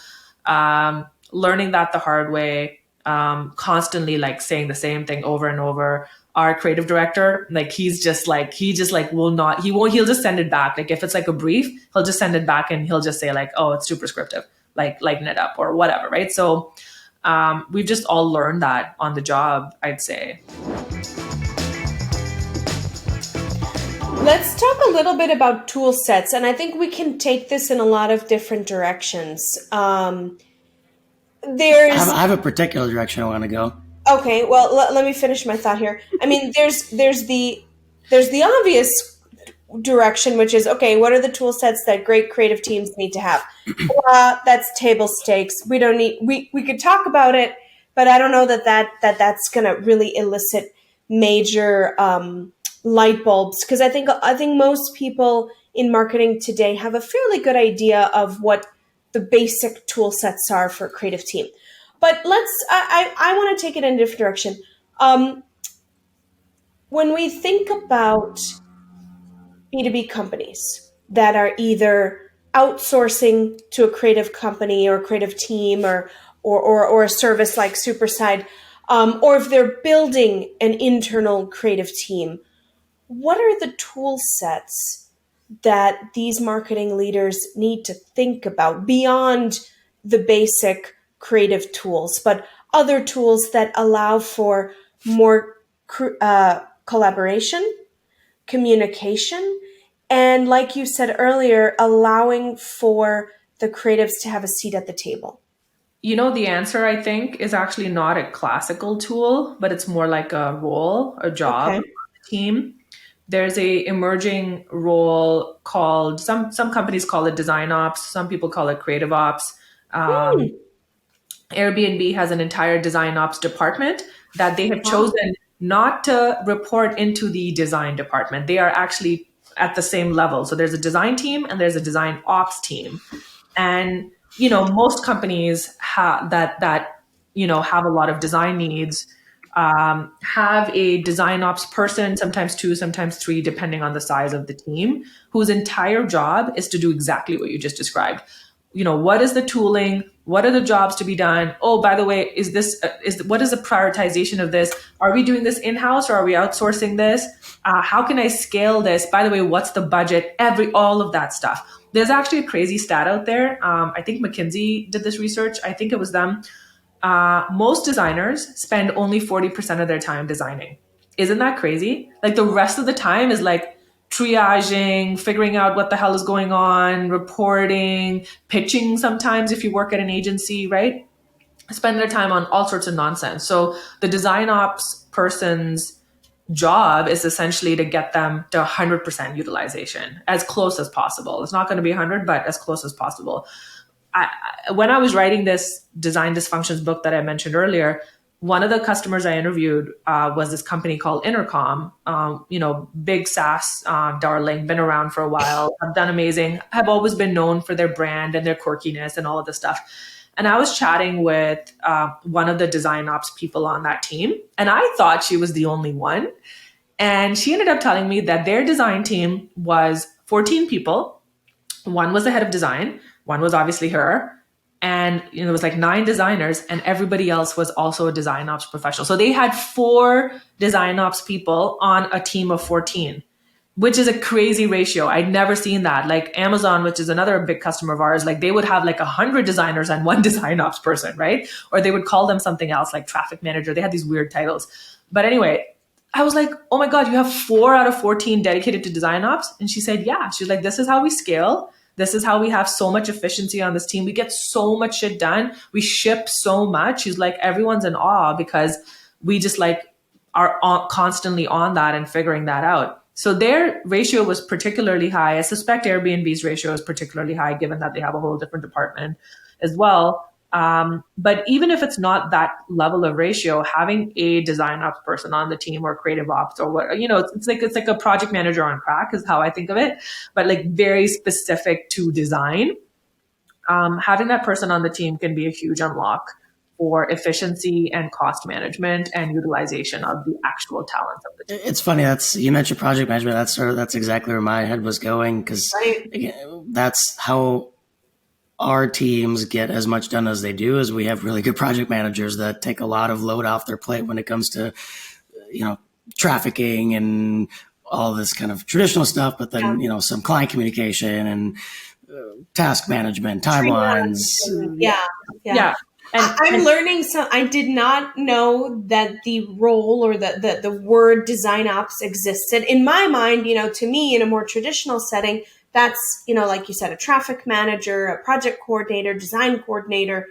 learning that the hard way, constantly like saying the same thing over and over. Our creative director, like he'll just send it back. Like if it's like a brief, he'll just send it back and he'll just say like, oh, it's too prescriptive, like lighten it up or whatever, right? So we've just all learned that on the job, I'd say. Let's talk a little bit about tool sets, and I think we can take this in a lot of different directions. I have a particular direction I want to go. Okay, well, let me finish my thought here. I mean, there's the obvious direction, which is, okay, what are the tool sets that great creative teams need to have? That's table stakes. We could talk about it, but I don't know that's going to really elicit major light bulbs, because I think most people in marketing today have a fairly good idea of what the basic tool sets are for a creative team. But I want to take it in a different direction. When we think about B2B companies that are either outsourcing to a creative company or a creative team or a service like Superside, or if they're building an internal creative team, what are the tool sets that these marketing leaders need to think about beyond the basic creative tools, but other tools that allow for more collaboration, communication, and like you said earlier, allowing for the creatives to have a seat at the table? The answer, I think, is actually not a classical tool, but it's more like a role, a job, Okay. on the team. There's a emerging role called, some companies call it design ops, some people call it creative ops. Airbnb has an entire design ops department that they have chosen not to report into the design department. They are actually at the same level. So there's a design team and there's a design ops team. And, most companies have have a lot of design needs, have a design ops person, sometimes 2, sometimes 3, depending on the size of the team, whose entire job is to do exactly what you just described. What is the tooling? What are the jobs to be done? Oh, by the way, what is the prioritization of this? Are we doing this in-house or are we outsourcing this? How can I scale this? By the way, what's the budget? All of that stuff. There's actually a crazy stat out there. I think McKinsey did this research. I think it was them. Most designers spend only 40% of their time designing. Isn't that crazy? Like the rest of the time is like triaging, figuring out what the hell is going on, reporting, pitching sometimes if you work at an agency, right? Spend their time on all sorts of nonsense. So the design ops person's job is essentially to get them to 100% utilization, as close as possible. It's not going to be 100, but as close as possible. when I was writing this design dysfunctions book that I mentioned earlier, one of the customers I interviewed was this company called Intercom. Big SaaS darling, been around for a while, have done amazing, have always been known for their brand and their quirkiness and all of this stuff. And I was chatting with one of the design ops people on that team, and I thought she was the only one. And she ended up telling me that their design team was 14 people. One was the head of design, one was obviously her. And there was like 9 designers, and everybody else was also a design ops professional. So they had 4 design ops people on a team of 14, which is a crazy ratio. I'd never seen that. Like Amazon, which is another big customer of ours, like they would have like 100 designers and 1 design ops person, right? Or they would call them something else like traffic manager. They had these weird titles. But anyway, I was like, oh my God, you have 4 out of 14 dedicated to design ops? And she said, yeah. She's like, this is how we scale. This is how we have so much efficiency on this team. We get so much shit done. We ship so much. She's like, everyone's in awe because we just like are constantly on that and figuring that out. So their ratio was particularly high. I suspect Airbnb's ratio is particularly high, given that they have a whole different department as well. But even if it's not that level of ratio, having a design ops person on the team or creative ops or what, it's like a project manager on crack is how I think of it, but like very specific to design. Having that person on the team can be a huge unlock for efficiency and cost management and utilization of the actual talent of the team. It's funny you mentioned project management. That's exactly where my head was going, because that's how our teams get as much done as they do. Is we have really good project managers that take a lot of load off their plate when it comes to, trafficking and all this kind of traditional stuff, but then, some client communication and task management, timelines. Yeah. And I'm learning I did not know that the role or the word design ops existed. In my mind, to me, in a more traditional setting, that's, like you said, a traffic manager, a project coordinator, design coordinator.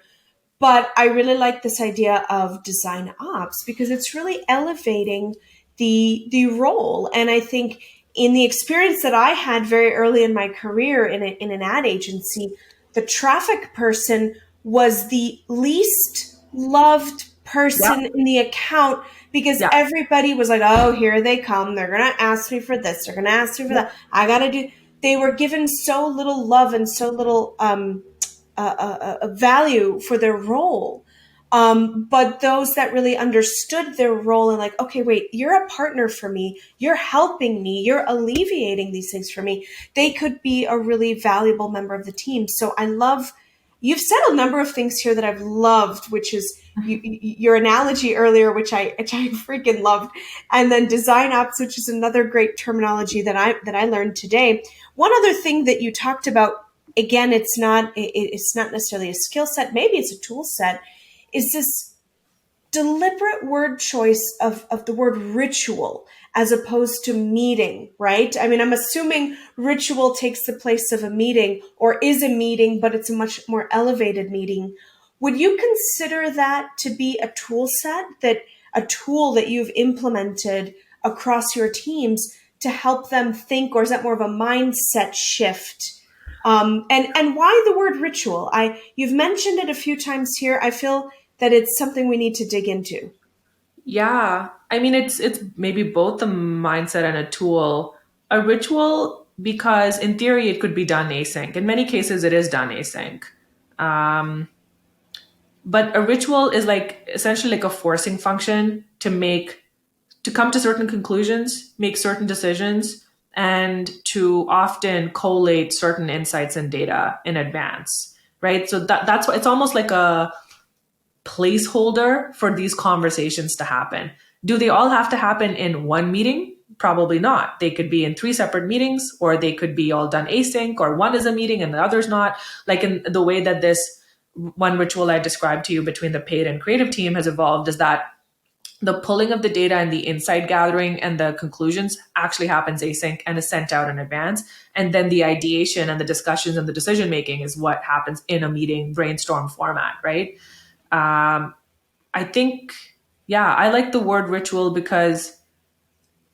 But I really like this idea of design ops because it's really elevating the role. And I think in the experience that I had very early in my career in an ad agency, the traffic person was the least loved person in the account because everybody was like, oh, here they come. They're going to ask me for this. They're going to ask me for that. I got to do. They were given so little love and so little value for their role. But those that really understood their role and like, okay, wait, you're a partner for me. You're helping me. You're alleviating these things for me. They could be a really valuable member of the team. So I love, you've said a number of things here that I've loved, which is your analogy earlier, which I freaking loved. And then design ops, which is another great terminology that I learned today. One other thing that you talked about, again, it's not necessarily a skill set, maybe it's a tool set, is this deliberate word choice of the word ritual as opposed to meeting, right? I mean, I'm assuming ritual takes the place of a meeting or is a meeting, but it's a much more elevated meeting. Would you consider that to be a tool set, a tool that you've implemented across your teams to help them think, or is that more of a mindset shift? And why the word ritual? You've mentioned it a few times here. I feel that it's something we need to dig into. Yeah. I mean, it's maybe both a mindset and a tool. A ritual, because in theory, it could be done async. In many cases, it is done async. But a ritual is like essentially like a forcing function to come to certain conclusions, make certain decisions, and to often collate certain insights and data in advance, right? So that's why it's almost like a placeholder for these conversations to happen. Do they all have to happen in one meeting? Probably not. They could be in 3 separate meetings, or they could be all done async, or one is a meeting and the other's not. Like in the way that this one ritual I described to you between the paid and creative team has evolved is that the pulling of the data and the insight gathering and the conclusions actually happens async and is sent out in advance. And then the ideation and the discussions and the decision making is what happens in a meeting brainstorm format, right? I think, I like the word ritual because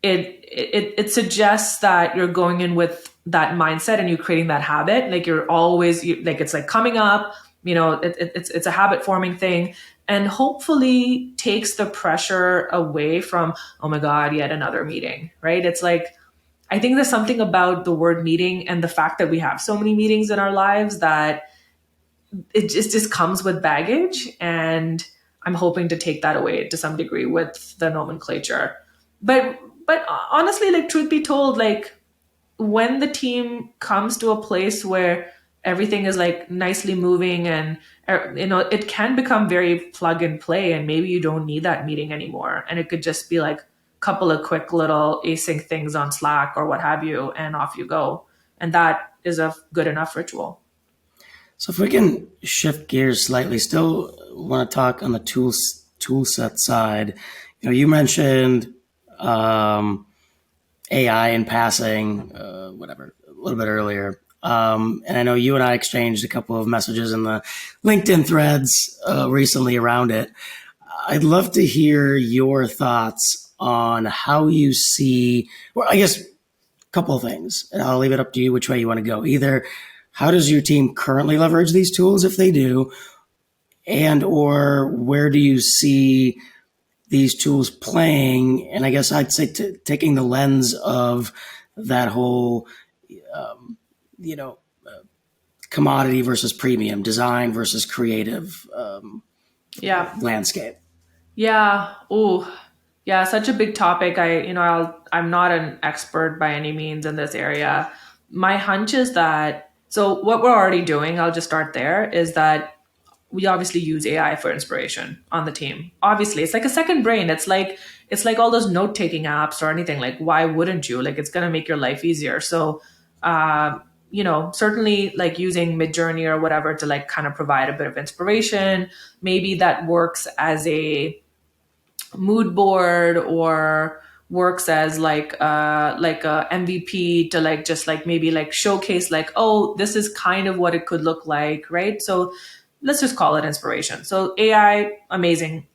it suggests that you're going in with that mindset and you creating that habit, like you're always like, it's like coming up, it's a habit forming thing, and hopefully takes the pressure away from, oh my God, yet another meeting, right? It's like, I think there's something about the word meeting and the fact that we have so many meetings in our lives that it just comes with baggage. And I'm hoping to take that away to some degree with the nomenclature. But honestly, like, truth be told, like, when the team comes to a place where everything is like nicely moving and, it can become very plug and play, and maybe you don't need that meeting anymore. And it could just be like a couple of quick little async things on Slack or what have you, and off you go. And that is a good enough ritual. So if we can shift gears slightly, still want to talk on the tool set side. You mentioned AI in passing, a little bit earlier. And I know you and I exchanged a couple of messages in the LinkedIn threads recently around it. I'd love to hear your thoughts on how you see, well, I guess a couple of things, and I'll leave it up to you which way you want to go. Either how does your team currently leverage these tools, if they do, and or where do you see these tools playing? And I guess I'd say taking the lens of that whole, commodity versus premium, design versus creative landscape. Yeah. Oh, yeah. Such a big topic. I'm not an expert by any means in this area. My hunch is that, so what we're already doing, I'll just start there, is that we obviously use AI for inspiration on the team. Obviously, it's like a second brain. It's like all those note-taking apps or anything. Like, why wouldn't you? Like, it's going to make your life easier. So, certainly like using Midjourney or whatever to like kind of provide a bit of inspiration. Maybe that works as a mood board or works as like a MVP to like just like maybe like showcase like, oh, this is kind of what it could look like, right? So let's just call it inspiration. So AI, amazing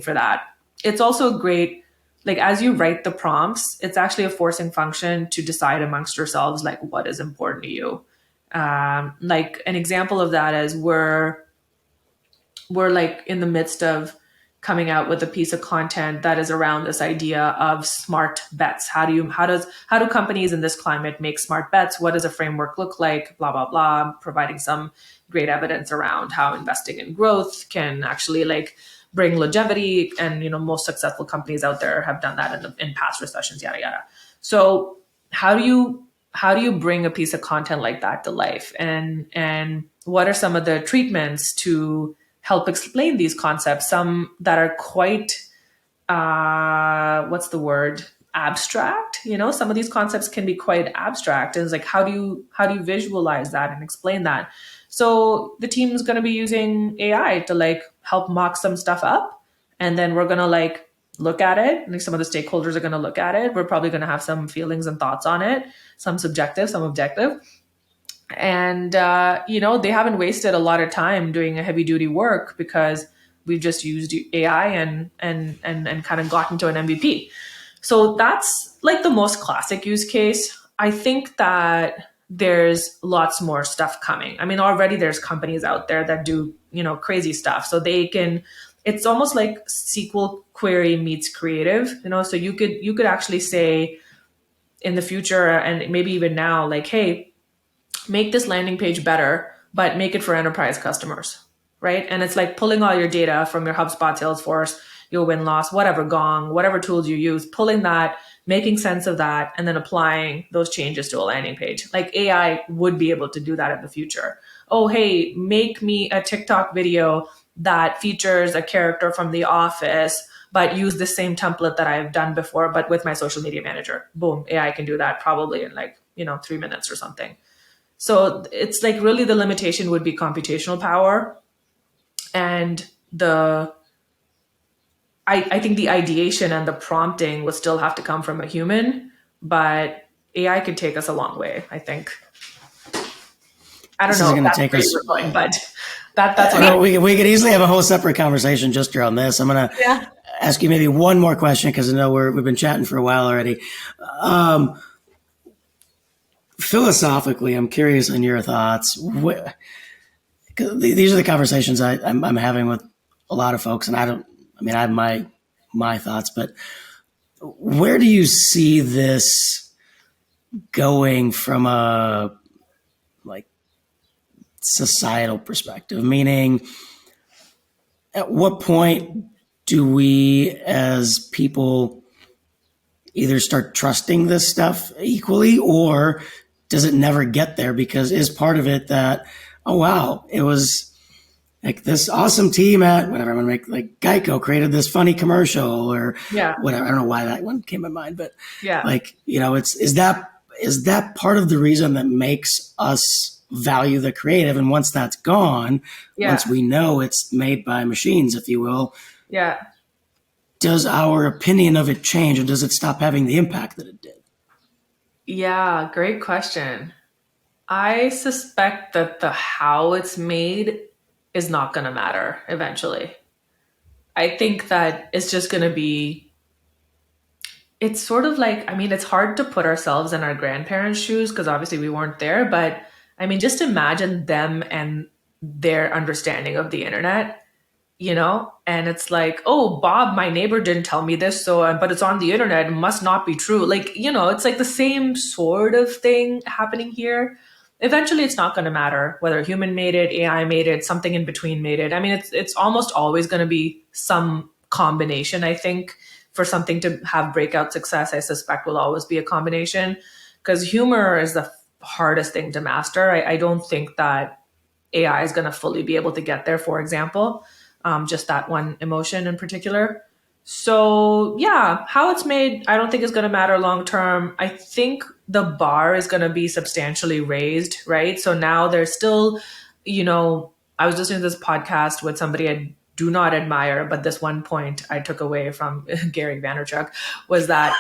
for that. It's also great, like as you write the prompts, it's actually a forcing function to decide amongst yourselves, like what is important to you. Like an example of that is we're like in the midst of coming out with a piece of content that is around this idea of smart bets. How do companies in this climate make smart bets? What does a framework look like? Blah, blah, blah, providing some great evidence around how investing in growth can actually like bring longevity. And, most successful companies out there have done that in past recessions, yada, yada. So how do you bring a piece of content like that to life? And what are some of the treatments to help explain these concepts, some that are quite, abstract? Some of these concepts can be quite abstract. And it's like, how do you visualize that and explain that? So the team's going to be using AI to like help mock some stuff up. And then we're going to like look at it. Like some of the stakeholders are going to look at it. We're probably going to have some feelings and thoughts on it, some subjective, some objective. And, they haven't wasted a lot of time doing a heavy duty work because we've just used AI and kind of gotten to an MVP. So that's like the most classic use case. I think that there's lots more stuff coming. I mean, already there's companies out there that do, crazy stuff. So it's almost like SQL query meets creative, so you could actually say in the future and maybe even now, like, hey, make this landing page better, but make it for enterprise customers, right? And it's like pulling all your data from your HubSpot, Salesforce, your win-loss, whatever, Gong, whatever tools you use, pulling that, making sense of that, and then applying those changes to a landing page. Like AI would be able to do that in the future. Oh, hey, make me a TikTok video that features a character from The Office, but use the same template that I've done before, but with my social media manager. Boom, AI can do that probably in like, 3 minutes or something. So it's like really the limitation would be computational power. And I think the ideation and the prompting would still have to come from a human, but AI could take us a long way, I think. I don't know if that's where we're going, but that's what we could easily have a whole separate conversation just around this. I'm going to ask you maybe one more question because I know we've been chatting for a while already. philosophically, I'm curious on your thoughts. These are the conversations I'm having with a lot of folks, and I have my thoughts, but where do you see this going from a like societal perspective? Meaning, at what point do we as people either start trusting this stuff equally, or does it never get there? Because is part of it that, oh wow, it was like this awesome team at whatever, I'm gonna make, like Geico created this funny commercial or whatever. I don't know why that one came to mind, but like, is that part of the reason that makes us value the creative? And once that's gone, once we know it's made by machines, if you will, does our opinion of it change, or does it stop having the impact that it did? Yeah, great question. I suspect that the how it's made is not going to matter eventually. I think that it's just going to be, it's sort of like, it's hard to put ourselves in our grandparents' shoes because obviously we weren't there, but just imagine them and their understanding of the internet, and it's like, oh, Bob, my neighbor didn't tell me this, so, but it's on the internet, it must not be true. Like, it's like the same sort of thing happening here. Eventually, it's not going to matter whether a human made it, AI made it, something in between made it. It's almost always going to be some combination, I think. For something to have breakout success, I suspect will always be a combination, because humor is the hardest thing to master. I don't think that AI is going to fully be able to get there, for example, just that one emotion in particular. So yeah, how it's made, I don't think is going to matter long term. I think the bar is going to be substantially raised, right? So now there's still, I was listening to this podcast with somebody I do not admire, but this one point I took away from Gary Vaynerchuk was that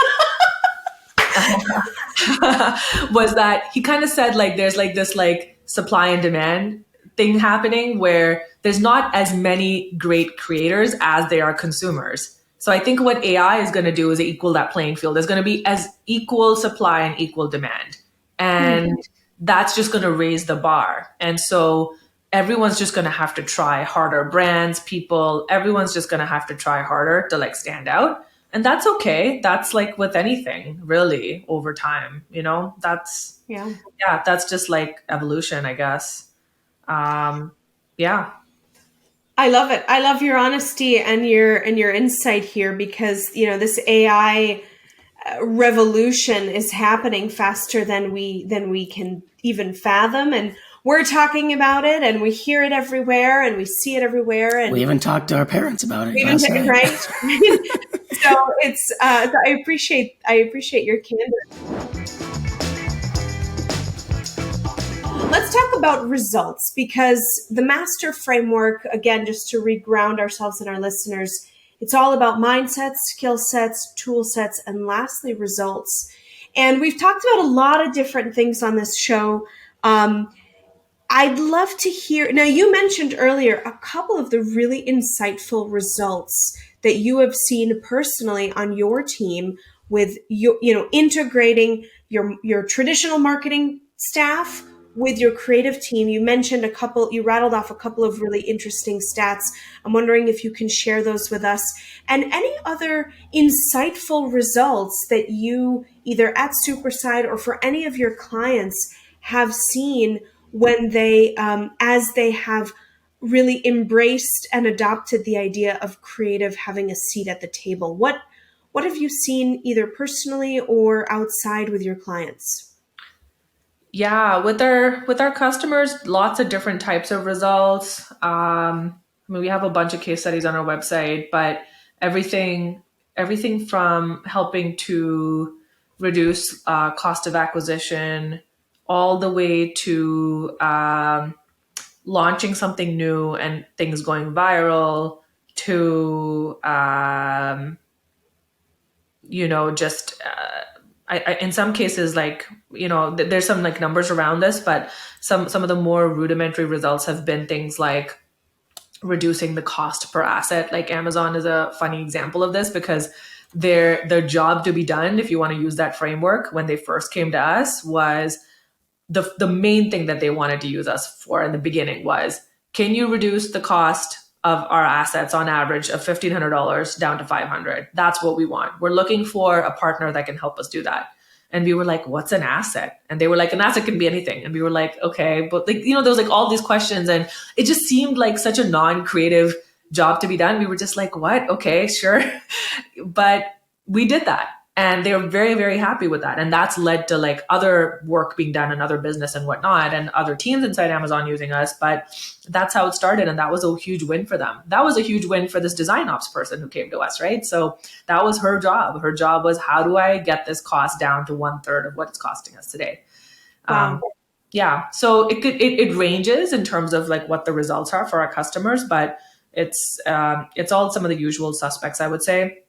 he kind of said, like, there's like this like supply and demand thing happening where there's not as many great creators as there are consumers. So I think what AI is going to do is equal that playing field. There's going to be as equal supply and equal demand. And that's just going to raise the bar. And so everyone's just going to have to try harder. Brands, people, everyone's just going to have to try harder to like stand out. And that's okay. That's like with anything really over time, that's, that's just like evolution, I guess. I love it. I love your honesty and your insight here, because this AI revolution is happening faster than we can even fathom, and we're talking about it, and we hear it everywhere, and we see it everywhere, and we even talked to our parents about it. Right? So it's I appreciate your candor. Let's talk about results, because the master framework, again, just to reground ourselves and our listeners, it's all about mindsets, skill sets, tool sets, and lastly, results. And we've talked about a lot of different things on this show. I'd love to hear, now you mentioned earlier a couple of the really insightful results that you have seen personally on your team with integrating your traditional marketing staff with your creative team. You mentioned you rattled off a couple of really interesting stats. I'm wondering if you can share those with us, and any other insightful results that you either at Superside or for any of your clients have seen when they, as they have really embraced and adopted the idea of creative having a seat at the table. What have you seen either personally or outside with your clients? Yeah, with our customers, lots of different types of results. We have a bunch of case studies on our website, but everything from helping to reduce cost of acquisition, all the way to launching something new and things going viral, to in some cases, like, there's some like numbers around this, but some of the more rudimentary results have been things like reducing the cost per asset. Like Amazon is a funny example of this, because their job to be done, if you want to use that framework, when they first came to us, was the main thing that they wanted to use us for in the beginning was, can you reduce the cost of our assets on average of $1,500 down to $500? That's what we want. We're looking for a partner that can help us do that. And we were like, what's an asset? And they were like, an asset can be anything. And we were like, okay, but like, there was like all these questions, and it just seemed like such a non-creative job to be done. We were just like, what? Okay, sure. But we did that. And they were very, very happy with that. And that's led to like other work being done in other business and whatnot, and other teams inside Amazon using us. But that's how it started. And that was a huge win for them. That was a huge win for this design ops person who came to us, right? So that was her job. Her job was, how do I get this cost down to 1/3 of what it's costing us today? Wow. Yeah. So it ranges in terms of like what the results are for our customers, but it's all some of the usual suspects, I would say,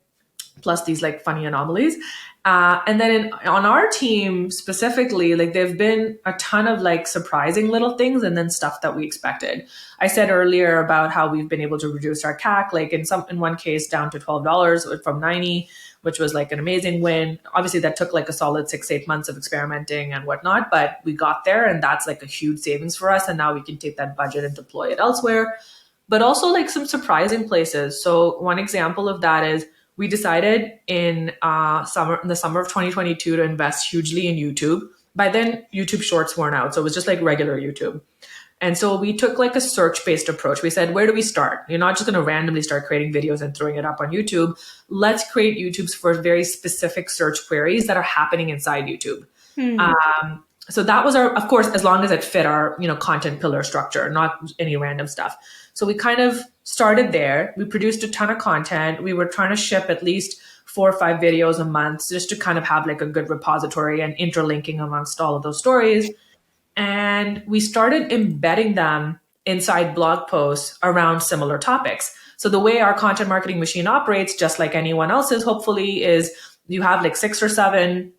plus these like funny anomalies. And then on our team specifically, like there've been a ton of like surprising little things, and then stuff that we expected. I said earlier about how we've been able to reduce our CAC, like in one case down to $12 from $90, which was like an amazing win. Obviously that took like a solid 6-8 months of experimenting and whatnot, but we got there, and that's like a huge savings for us. And now we can take that budget and deploy it elsewhere, but also like some surprising places. So one example of that is, we decided in the summer of 2022 to invest hugely in YouTube. By then, YouTube Shorts weren't out, so it was just like regular YouTube. And so we took like a search-based approach. We said, where do we start? You're not just going to randomly start creating videos and throwing it up on YouTube. Let's create YouTubes for very specific search queries that are happening inside YouTube. So that was of course, as long as it fit our, content pillar structure, not any random stuff. So we kind of started there. We produced a ton of content. We were trying to ship at least 4 or 5 videos a month just to kind of have like a good repository and interlinking amongst all of those stories. And we started embedding them inside blog posts around similar topics. So the way our content marketing machine operates, just like anyone else's, hopefully, is you have like 6 or 7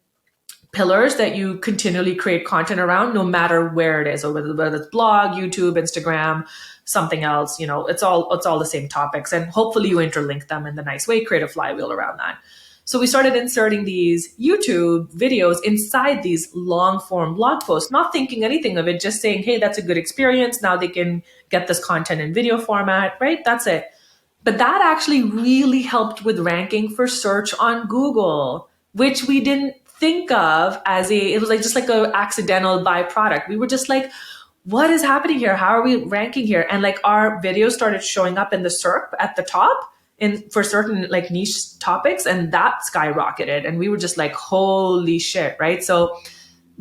pillars that you continually create content around, no matter where it is, or whether it's blog, YouTube, Instagram, something else, it's all the same topics. And hopefully you interlink them in the nice way, create a flywheel around that. So we started inserting these YouTube videos inside these long form blog posts, not thinking anything of it, just saying, hey, that's a good experience. Now they can get this content in video format, right? That's it. But that actually really helped with ranking for search on Google, which we didn't think of as it was like just like a accidental byproduct. We were just like, what is happening here? How are we ranking here? And like our videos started showing up in the SERP at the top for certain like niche topics, and that skyrocketed. And we were just like, holy shit, right? So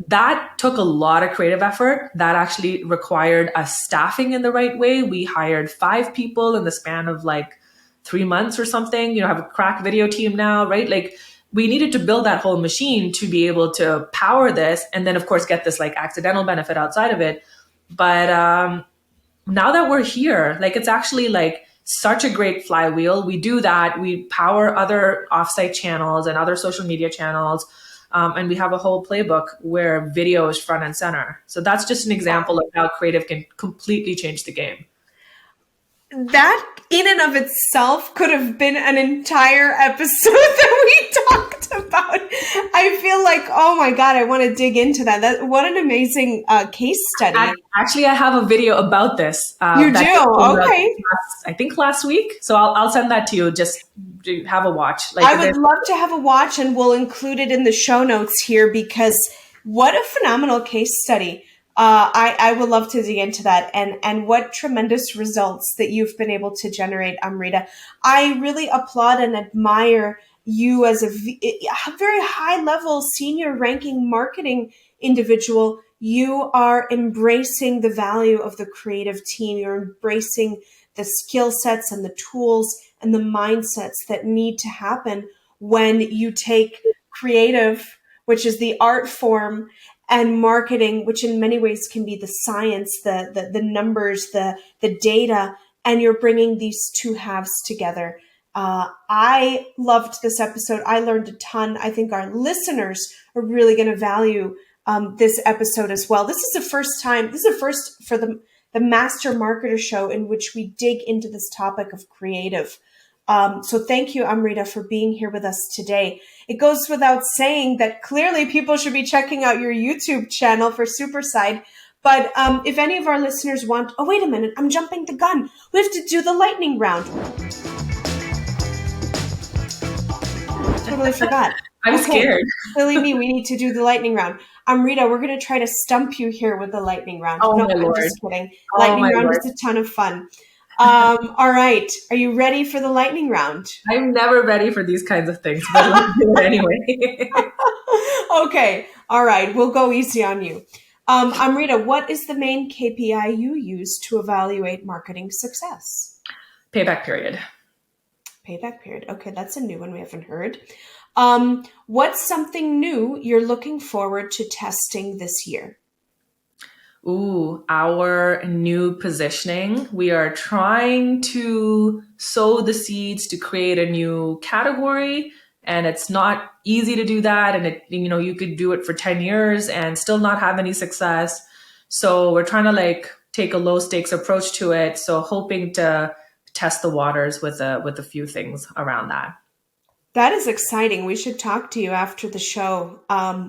that took a lot of creative effort. That actually required us staffing in the right way. We hired 5 people in the span of like 3 months or something, have a crack video team now, right? Like we needed to build that whole machine to be able to power this. And then of course get this like accidental benefit outside of it. But now that we're here, like it's actually like such a great flywheel. We do that. We power other offsite channels and other social media channels. And we have a whole playbook where video is front and center. So that's just an example of how creative can completely change the game. That in and of itself could have been an entire episode that we talked about. I feel like, oh my God, I want to dig into that. What an amazing case study. Actually, I have a video about this. You do? Okay. I think last week. So I'll send that to you. Just to have a watch. Like, I would love to have a watch, and we'll include it in the show notes here, because what a phenomenal case study. I would love to dig into that, and what tremendous results that you've been able to generate, Amrita. I really applaud and admire you as a very high level senior ranking marketing individual. You are embracing the value of the creative team. You're embracing the skill sets and the tools and the mindsets that need to happen when you take creative, which is the art form, and marketing, which in many ways can be the science, the numbers, the data, and you're bringing these two halves together. I loved this episode. I learned a ton. I think our listeners are really going to value this episode as well. This is the first time. This is the first for the Master Marketer Show in which we dig into this topic of creative. So thank you, Amrita, for being here with us today. It goes without saying that clearly people should be checking out your YouTube channel for Superside. But if any of our listeners want, oh, wait a minute, I'm jumping the gun. We have to do the lightning round. Totally forgot. I'm scared. Silly me, we need to do the lightning round. Amrita, we're going to try to stump you here with the lightning round. Oh, no, my I'm Lord. just kidding. Oh, Lightning my round Lord. is a ton of fun. All right. Are you ready for the lightning round? I'm never ready for these kinds of things, but let's do it anyway. Okay. All right. We'll go easy on you. Amrita, what is the main KPI you use to evaluate marketing success? Payback period. Payback period. Okay, that's a new one we haven't heard. What's something new you're looking forward to testing this year? Ooh, our new positioning. We are trying to sow the seeds to create a new category, and it's not easy to do that. And you could do it for 10 years and still not have any success. So we're trying to take a low stakes approach to it. So hoping to test the waters with a few things around that. That is exciting. We should talk to you after the show.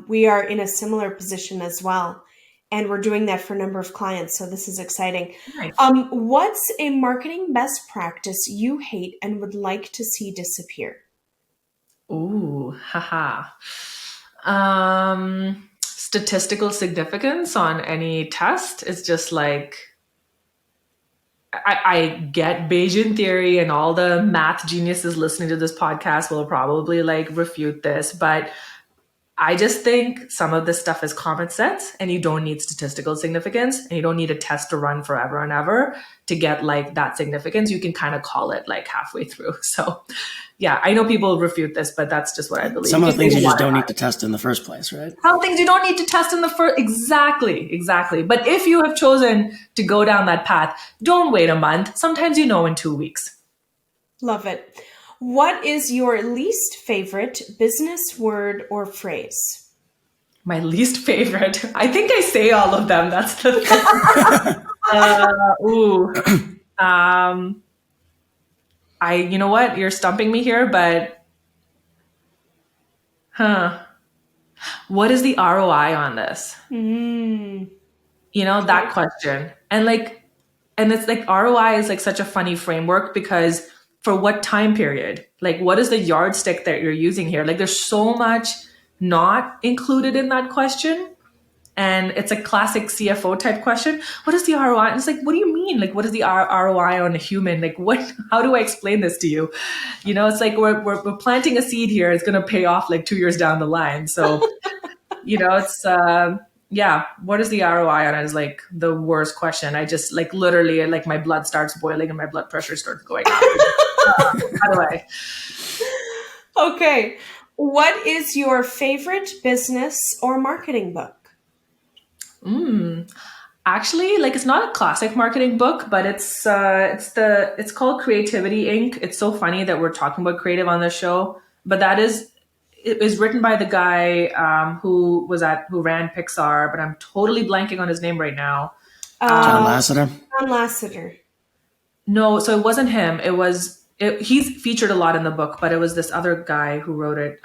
We are in a similar position as well, and we're doing that for a number of clients. So this is exciting. Nice. What's a marketing best practice you hate and would like to see disappear? Ooh, haha. Statistical significance on any test is just I get Bayesian theory, and all the math geniuses listening to this podcast will probably refute this, but I just think some of this stuff is common sense, and you don't need statistical significance, and you don't need a test to run forever and ever to get that significance. You can kind of call it halfway through. So yeah, I know people refute this, but that's just what I believe. Some of the things you just don't need to test in the first place, right? Some things you don't need to test in the first. Exactly. But if you have chosen to go down that path, don't wait a month. Sometimes in 2 weeks. Love it. What is your least favorite business word or phrase? My least favorite. I think I say all of them. That's the thing. You know what? You're stumping me here, but what is the ROI on this? That question. And it's ROI is such a funny framework, because for what time period? What is the yardstick that you're using here? There's so much not included in that question. And it's a classic CFO type question. What is the ROI? And it's what do you mean? What is the ROI on a human? How do I explain this to you? It's we're planting a seed here. It's going to pay off 2 years down the line. So, it's, what is the ROI on it is the worst question. I just literally, my blood starts boiling and my blood pressure starts going up. How do I? Okay. What is your favorite business or marketing book? Actually, it's not a classic marketing book, but it's called Creativity Inc. It's so funny that we're talking about creative on this show, but it was written by the guy who ran Pixar, but I'm totally blanking on his name right now. John Lasseter. John Lasseter. No, so it wasn't him. He's featured a lot in the book, but it was this other guy who wrote it.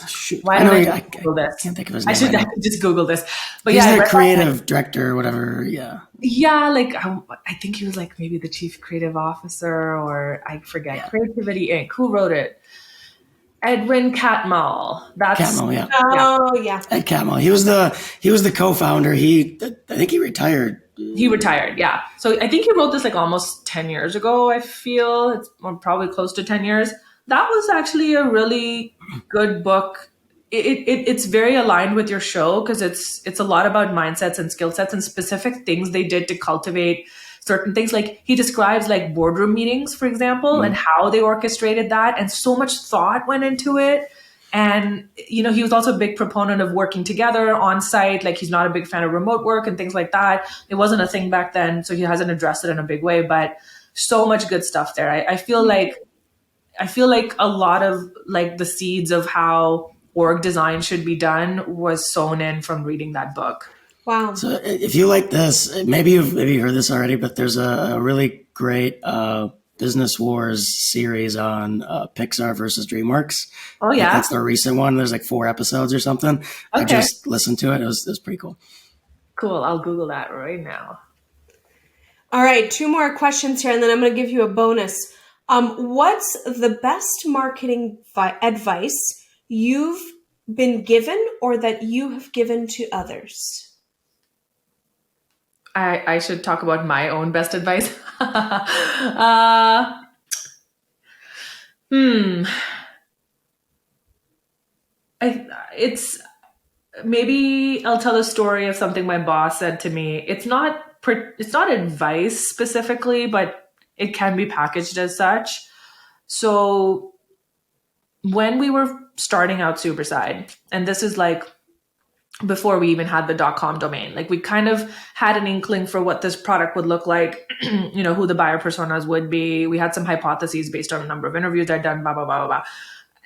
Shoot. Why don't I Google this? I can't think of his name. I should just Google this. But he's yeah, the creative director or whatever. Yeah. Yeah, I think he was maybe the chief creative officer, or I forget. Yeah. Creativity Inc. Who wrote it? Edwin Catmull. Catmull, yeah. Oh, yeah. Ed Catmull. He was the co-founder. I think he retired. He retired, yeah. So I think he wrote this almost 10 years ago, I feel. It's probably close to 10 years. That was actually a really good book. It's very aligned with your show, because it's a lot about mindsets and skill sets and specific things they did to cultivate certain things. He describes boardroom meetings, for example, and how they orchestrated that. And so much thought went into it. And, he was also a big proponent of working together on site. He's not a big fan of remote work and things like that. It wasn't a thing back then, so he hasn't addressed it in a big way, but so much good stuff there. I feel like a lot of the seeds of how org design should be done was sown in from reading that book. Wow. So if you like this, maybe you've heard this already, but there's a really great Business Wars series on Pixar versus DreamWorks. Oh Like, yeah. that's the recent one. There's like 4 episodes or something. I Okay. just listened to it. It was pretty cool. Cool. I'll Google that right now. All right, 2 more questions here, and then I'm going to give you a bonus. What's the best marketing advice you've been given or that you have given to others? I should talk about my own best advice. It's maybe I'll tell a story of something my boss said to me. It's not advice specifically, but it can be packaged as such. So when we were starting out Superside, and this is like before we even had the .com domain, like we kind of had an inkling for what this product would look like, who the buyer personas would be. We had some hypotheses based on a number of interviews I'd done, blah, blah, blah, blah, blah.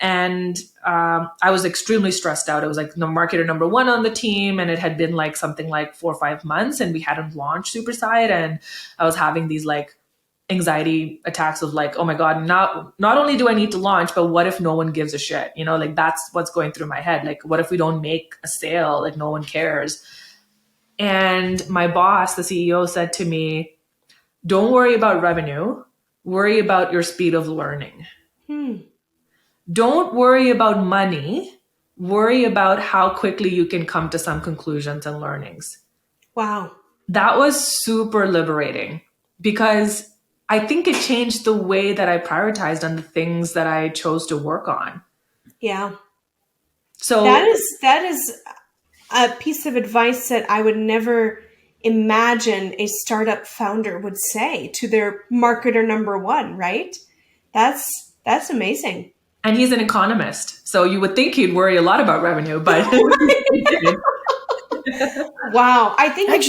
And I was extremely stressed out. It was like the marketer number 1 on the team, and it had been like something like 4 or 5 months, and we hadn't launched Superside, and I was having these like anxiety attacks of like, oh my God, not only do I need to launch, but what if no one gives a shit? Like that's what's going through my head. Like, what if we don't make a sale? Like, no one cares. And my boss, the CEO, said to me, don't worry about revenue. Worry about your speed of learning. Don't worry about money. Worry about how quickly you can come to some conclusions and learnings. Wow. That was super liberating because I think it changed the way that I prioritized on the things that I chose to work on. Yeah. So that is a piece of advice that I would never imagine a startup founder would say to their marketer number 1, right? That's amazing. And he's an economist, so you would think he'd worry a lot about revenue, but wow. I think that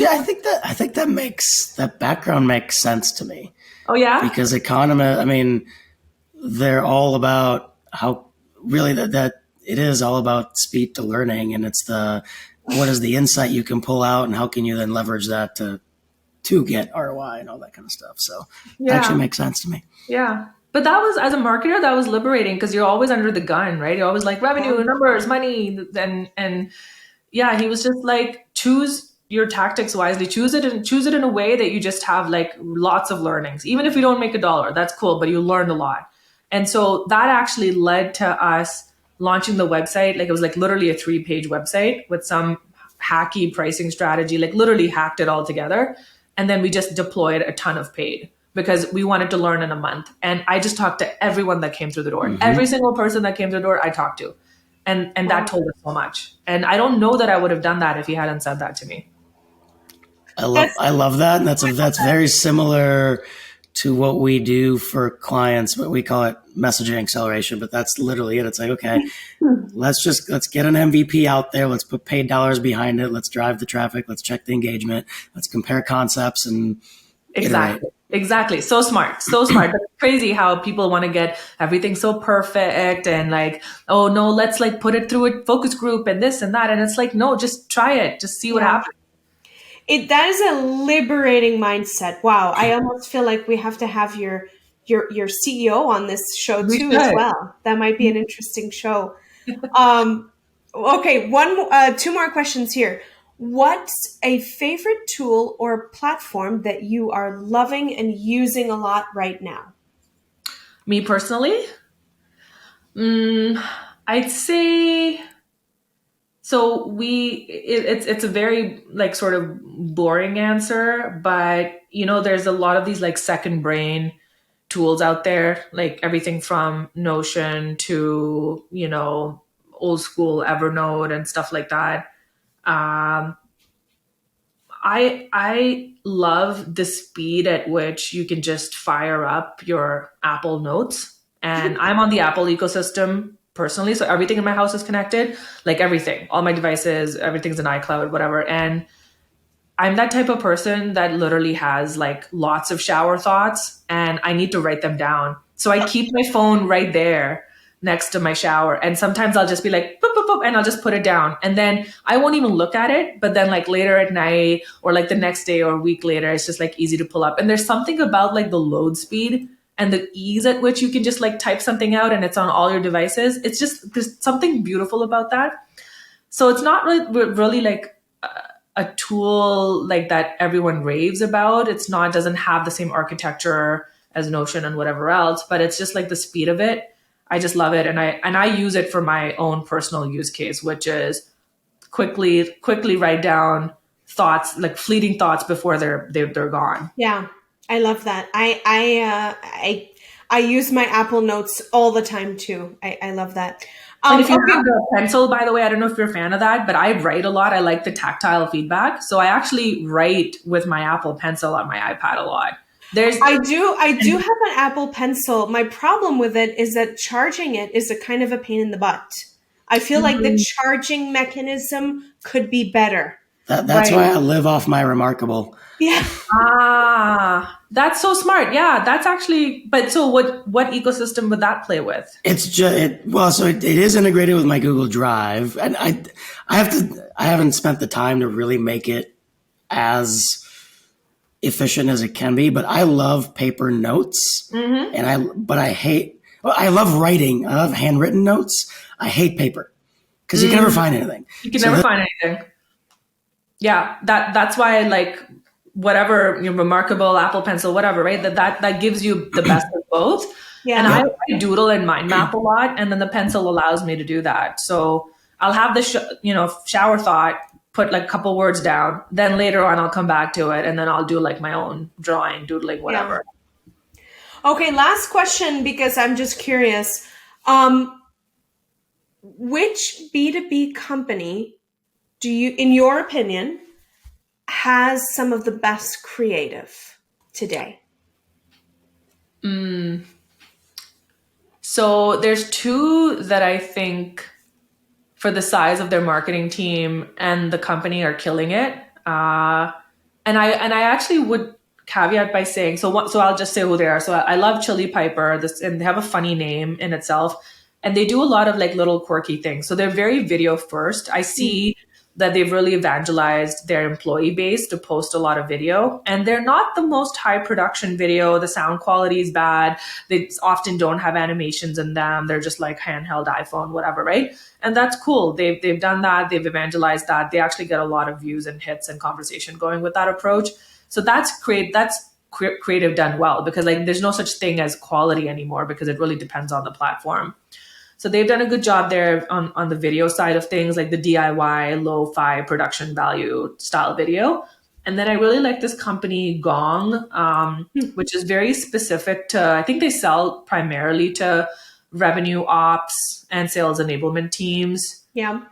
background makes sense to me. Oh yeah, because economists, they're all about how really that it is all about speed to learning, and it's what is the insight you can pull out, and how can you then leverage that to get ROI and all that kind of stuff. So it actually makes sense to me. Yeah. But that was, as a marketer, that was liberating because you're always under the gun, right? You're always like revenue, numbers, money. And yeah, he was just like, choose your tactics wisely, choose it in a way that you just have like lots of learnings. Even if you don't make $1, that's cool, but you learned a lot. And so that actually led to us launching the website. Like it was like literally a 3-page website with some hacky pricing strategy, like literally hacked it all together. And then we just deployed a ton of paid, because we wanted to learn in a month. And I just talked to everyone that came through the door. Mm-hmm. Every single person that came through the door, I talked to. And that told us so much. And I don't know that I would have done that if he hadn't said that to me. I love that. And that's very similar to what we do for clients, but we call it messaging acceleration, but that's literally it. It's like, okay, let's get an MVP out there. Let's put paid dollars behind it. Let's drive the traffic. Let's check the engagement. Let's compare concepts and Exactly. So smart. But it's crazy how people want to get everything so perfect and like, oh no, let's like put it through a focus group and this and that. And it's like, no, just try it. Just see what happens. That is a liberating mindset. Wow. I almost feel like we have to have your CEO on this show too as well. That might be an interesting show. Okay. 2 more questions here. What's a favorite tool or platform that you are loving and using a lot right now? Me personally? I'd say, so it's a very like sort of boring answer, but there's a lot of these like second brain tools out there, like everything from Notion to, old school Evernote and stuff like that. I love the speed at which you can just fire up your Apple Notes. And I'm on the Apple ecosystem personally. So everything in my house is connected, like everything, all my devices, everything's in iCloud, whatever. And I'm that type of person that literally has like lots of shower thoughts and I need to write them down. So I keep my phone right there next to my shower. And sometimes I'll just be like, boop, boop, boop, and I'll just put it down. And then I won't even look at it. But then like later at night or like the next day or a week later, it's just like easy to pull up. And there's something about like the load speed and the ease at which you can just like type something out and it's on all your devices. It's just, there's something beautiful about that. So it's not really like a tool like that everyone raves about. It's not, doesn't have the same architecture as Notion and whatever else, but it's just like the speed of it. I just love it. And I use it for my own personal use case, which is quickly write down thoughts, like fleeting thoughts before they're gone. Yeah, I love that. I use my Apple Notes all the time too. I love that. And if you have the pencil, by the way, I don't know if you're a fan of that, but I write a lot. I like the tactile feedback. So I actually write with my Apple Pencil on my iPad a lot. I do have an Apple Pencil. My problem with it is that charging it is a kind of a pain in the butt. I feel like the charging mechanism could be better. That's why I live off my Remarkable. Yeah. That's so smart. Yeah, that's actually. But so, what ecosystem would that play with? It's just it is integrated with my Google Drive, and I haven't spent the time to really make it as efficient as it can be. But I love paper notes, and I love writing. I love handwritten notes. I hate paper because you can never find anything. You can never find anything. Yeah, that's why I like whatever, Remarkable, Apple Pencil, whatever, right? That gives you the best of both. Yeah. And I doodle and mind map a lot, and then the pencil allows me to do that. So I'll have the shower thought, put like a couple words down, then later on I'll come back to it, and then I'll do like my own drawing, doodling, whatever. Yeah. Okay, last question, because I'm just curious. Which B2B company do you, in your opinion, has some of the best creative today? So there's two that I think, for the size of their marketing team and the company, are killing it. And I actually would caveat by saying, so I'll just say who they are. So I love Chili Piper, and they have a funny name in itself, and they do a lot of like little quirky things. So they're very video first. I see that they've really evangelized their employee base to post a lot of video, and they're not the most high production video. The sound quality is bad. They often don't have animations in them. They're just like handheld iPhone, whatever, right? And that's cool. They've done that. They've evangelized that. They actually get a lot of views and hits and conversation going with that approach. So that's creative done well, because like there's no such thing as quality anymore, because it really depends on the platform. So they've done a good job there on the video side of things, like the DIY, lo-fi production value style video. And then I really like this company, Gong, which is very specific to, I think they sell primarily to revenue ops and sales enablement teams. Yeah.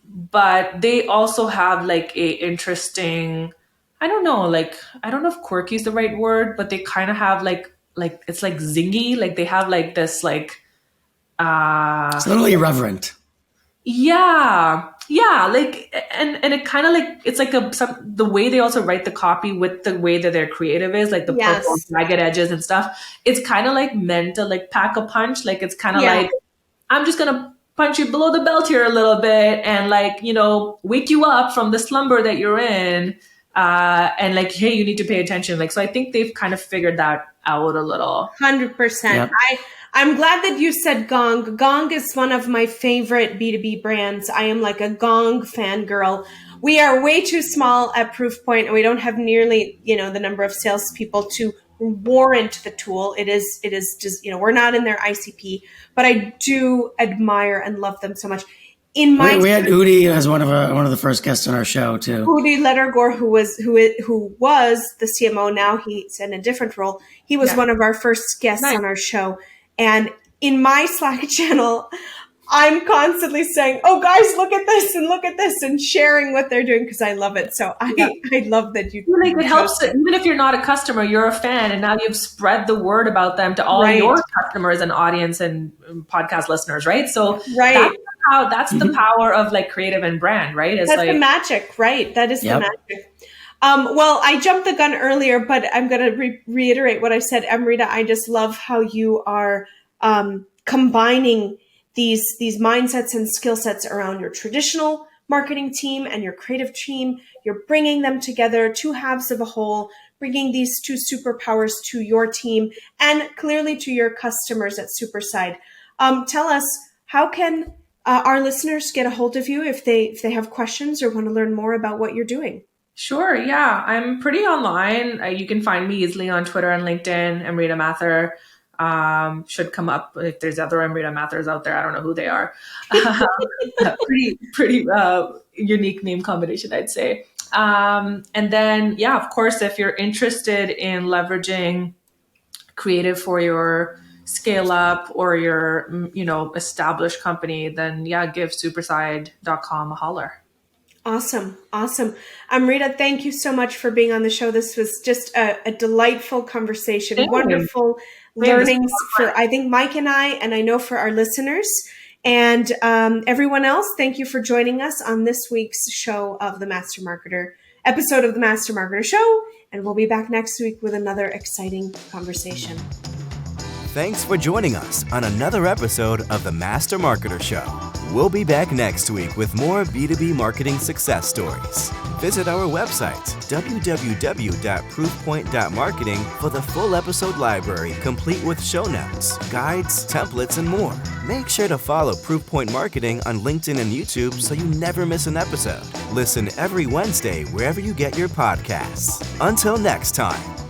But they also have like a interesting, I don't know if quirky is the right word, but they kind of have like it's like zingy. Like they have like this like, it's a little irreverent. Yeah. Like, and it kind of like, it's like the way they also write the copy with the way that their creative is, like the purple jagged edges and stuff. It's kind of like meant to like pack a punch. Like it's kind of like, I'm just going to punch you below the belt here a little bit and like, wake you up from the slumber that you're in. And like, hey, you need to pay attention. Like, so I think they've kind of figured that out a little. 100%. Yep. I'm glad that you said Gong. Gong is one of my favorite B2B brands. I am like a Gong fangirl. We are way too small at Proofpoint, and we don't have nearly, the number of salespeople to warrant the tool. It is just, we're not in their ICP, but I do admire and love them so much. We had Udi as one of the first guests on our show too. Udi Lettergore, who was the CMO. Now he's in a different role. He was one of our first guests on our show. And in my Slack channel, I'm constantly saying, "Oh, guys, look at this," and sharing what they're doing, because I love it. So I love that you. Like it helps. Even if you're not a customer, you're a fan, and now you've spread the word about them to all your customers and audience and podcast listeners, right? So that's the power of like creative and brand, right? That's like the magic, right? That is the magic. Well, I jumped the gun earlier, but I'm going to reiterate what I said. Amrita, I just love how you are combining these mindsets and skill sets around your traditional marketing team and your creative team. You're bringing them together, two halves of a whole, bringing these two superpowers to your team and clearly to your customers at Superside. Tell us, how can our listeners get a hold of you if they have questions or want to learn more about what you're doing? Sure. Yeah. I'm pretty online. You can find me easily on Twitter and LinkedIn. Amrita Mathur should come up. If there's other Amrita Mathurs out there, I don't know who they are. Pretty unique name combination, I'd say. And then, yeah, of course, if you're interested in leveraging creative for your scale up or your, established company, then yeah, give superside.com a holler. Awesome. Amrita, thank you so much for being on the show. This was just a delightful conversation. Thank Wonderful learnings for, I think, Mike and I know for our listeners. And everyone else, thank you for joining us on this week's show of the Master Marketer, episode of the Master Marketer Show. And we'll be back next week with another exciting conversation. Thanks for joining us on another episode of the Master Marketer Show. We'll be back next week with more B2B marketing success stories. Visit our website, www.proofpoint.marketing, for the full episode library complete with show notes, guides, templates, and more. Make sure to follow Proofpoint Marketing on LinkedIn and YouTube so you never miss an episode. Listen every Wednesday wherever you get your podcasts. Until next time.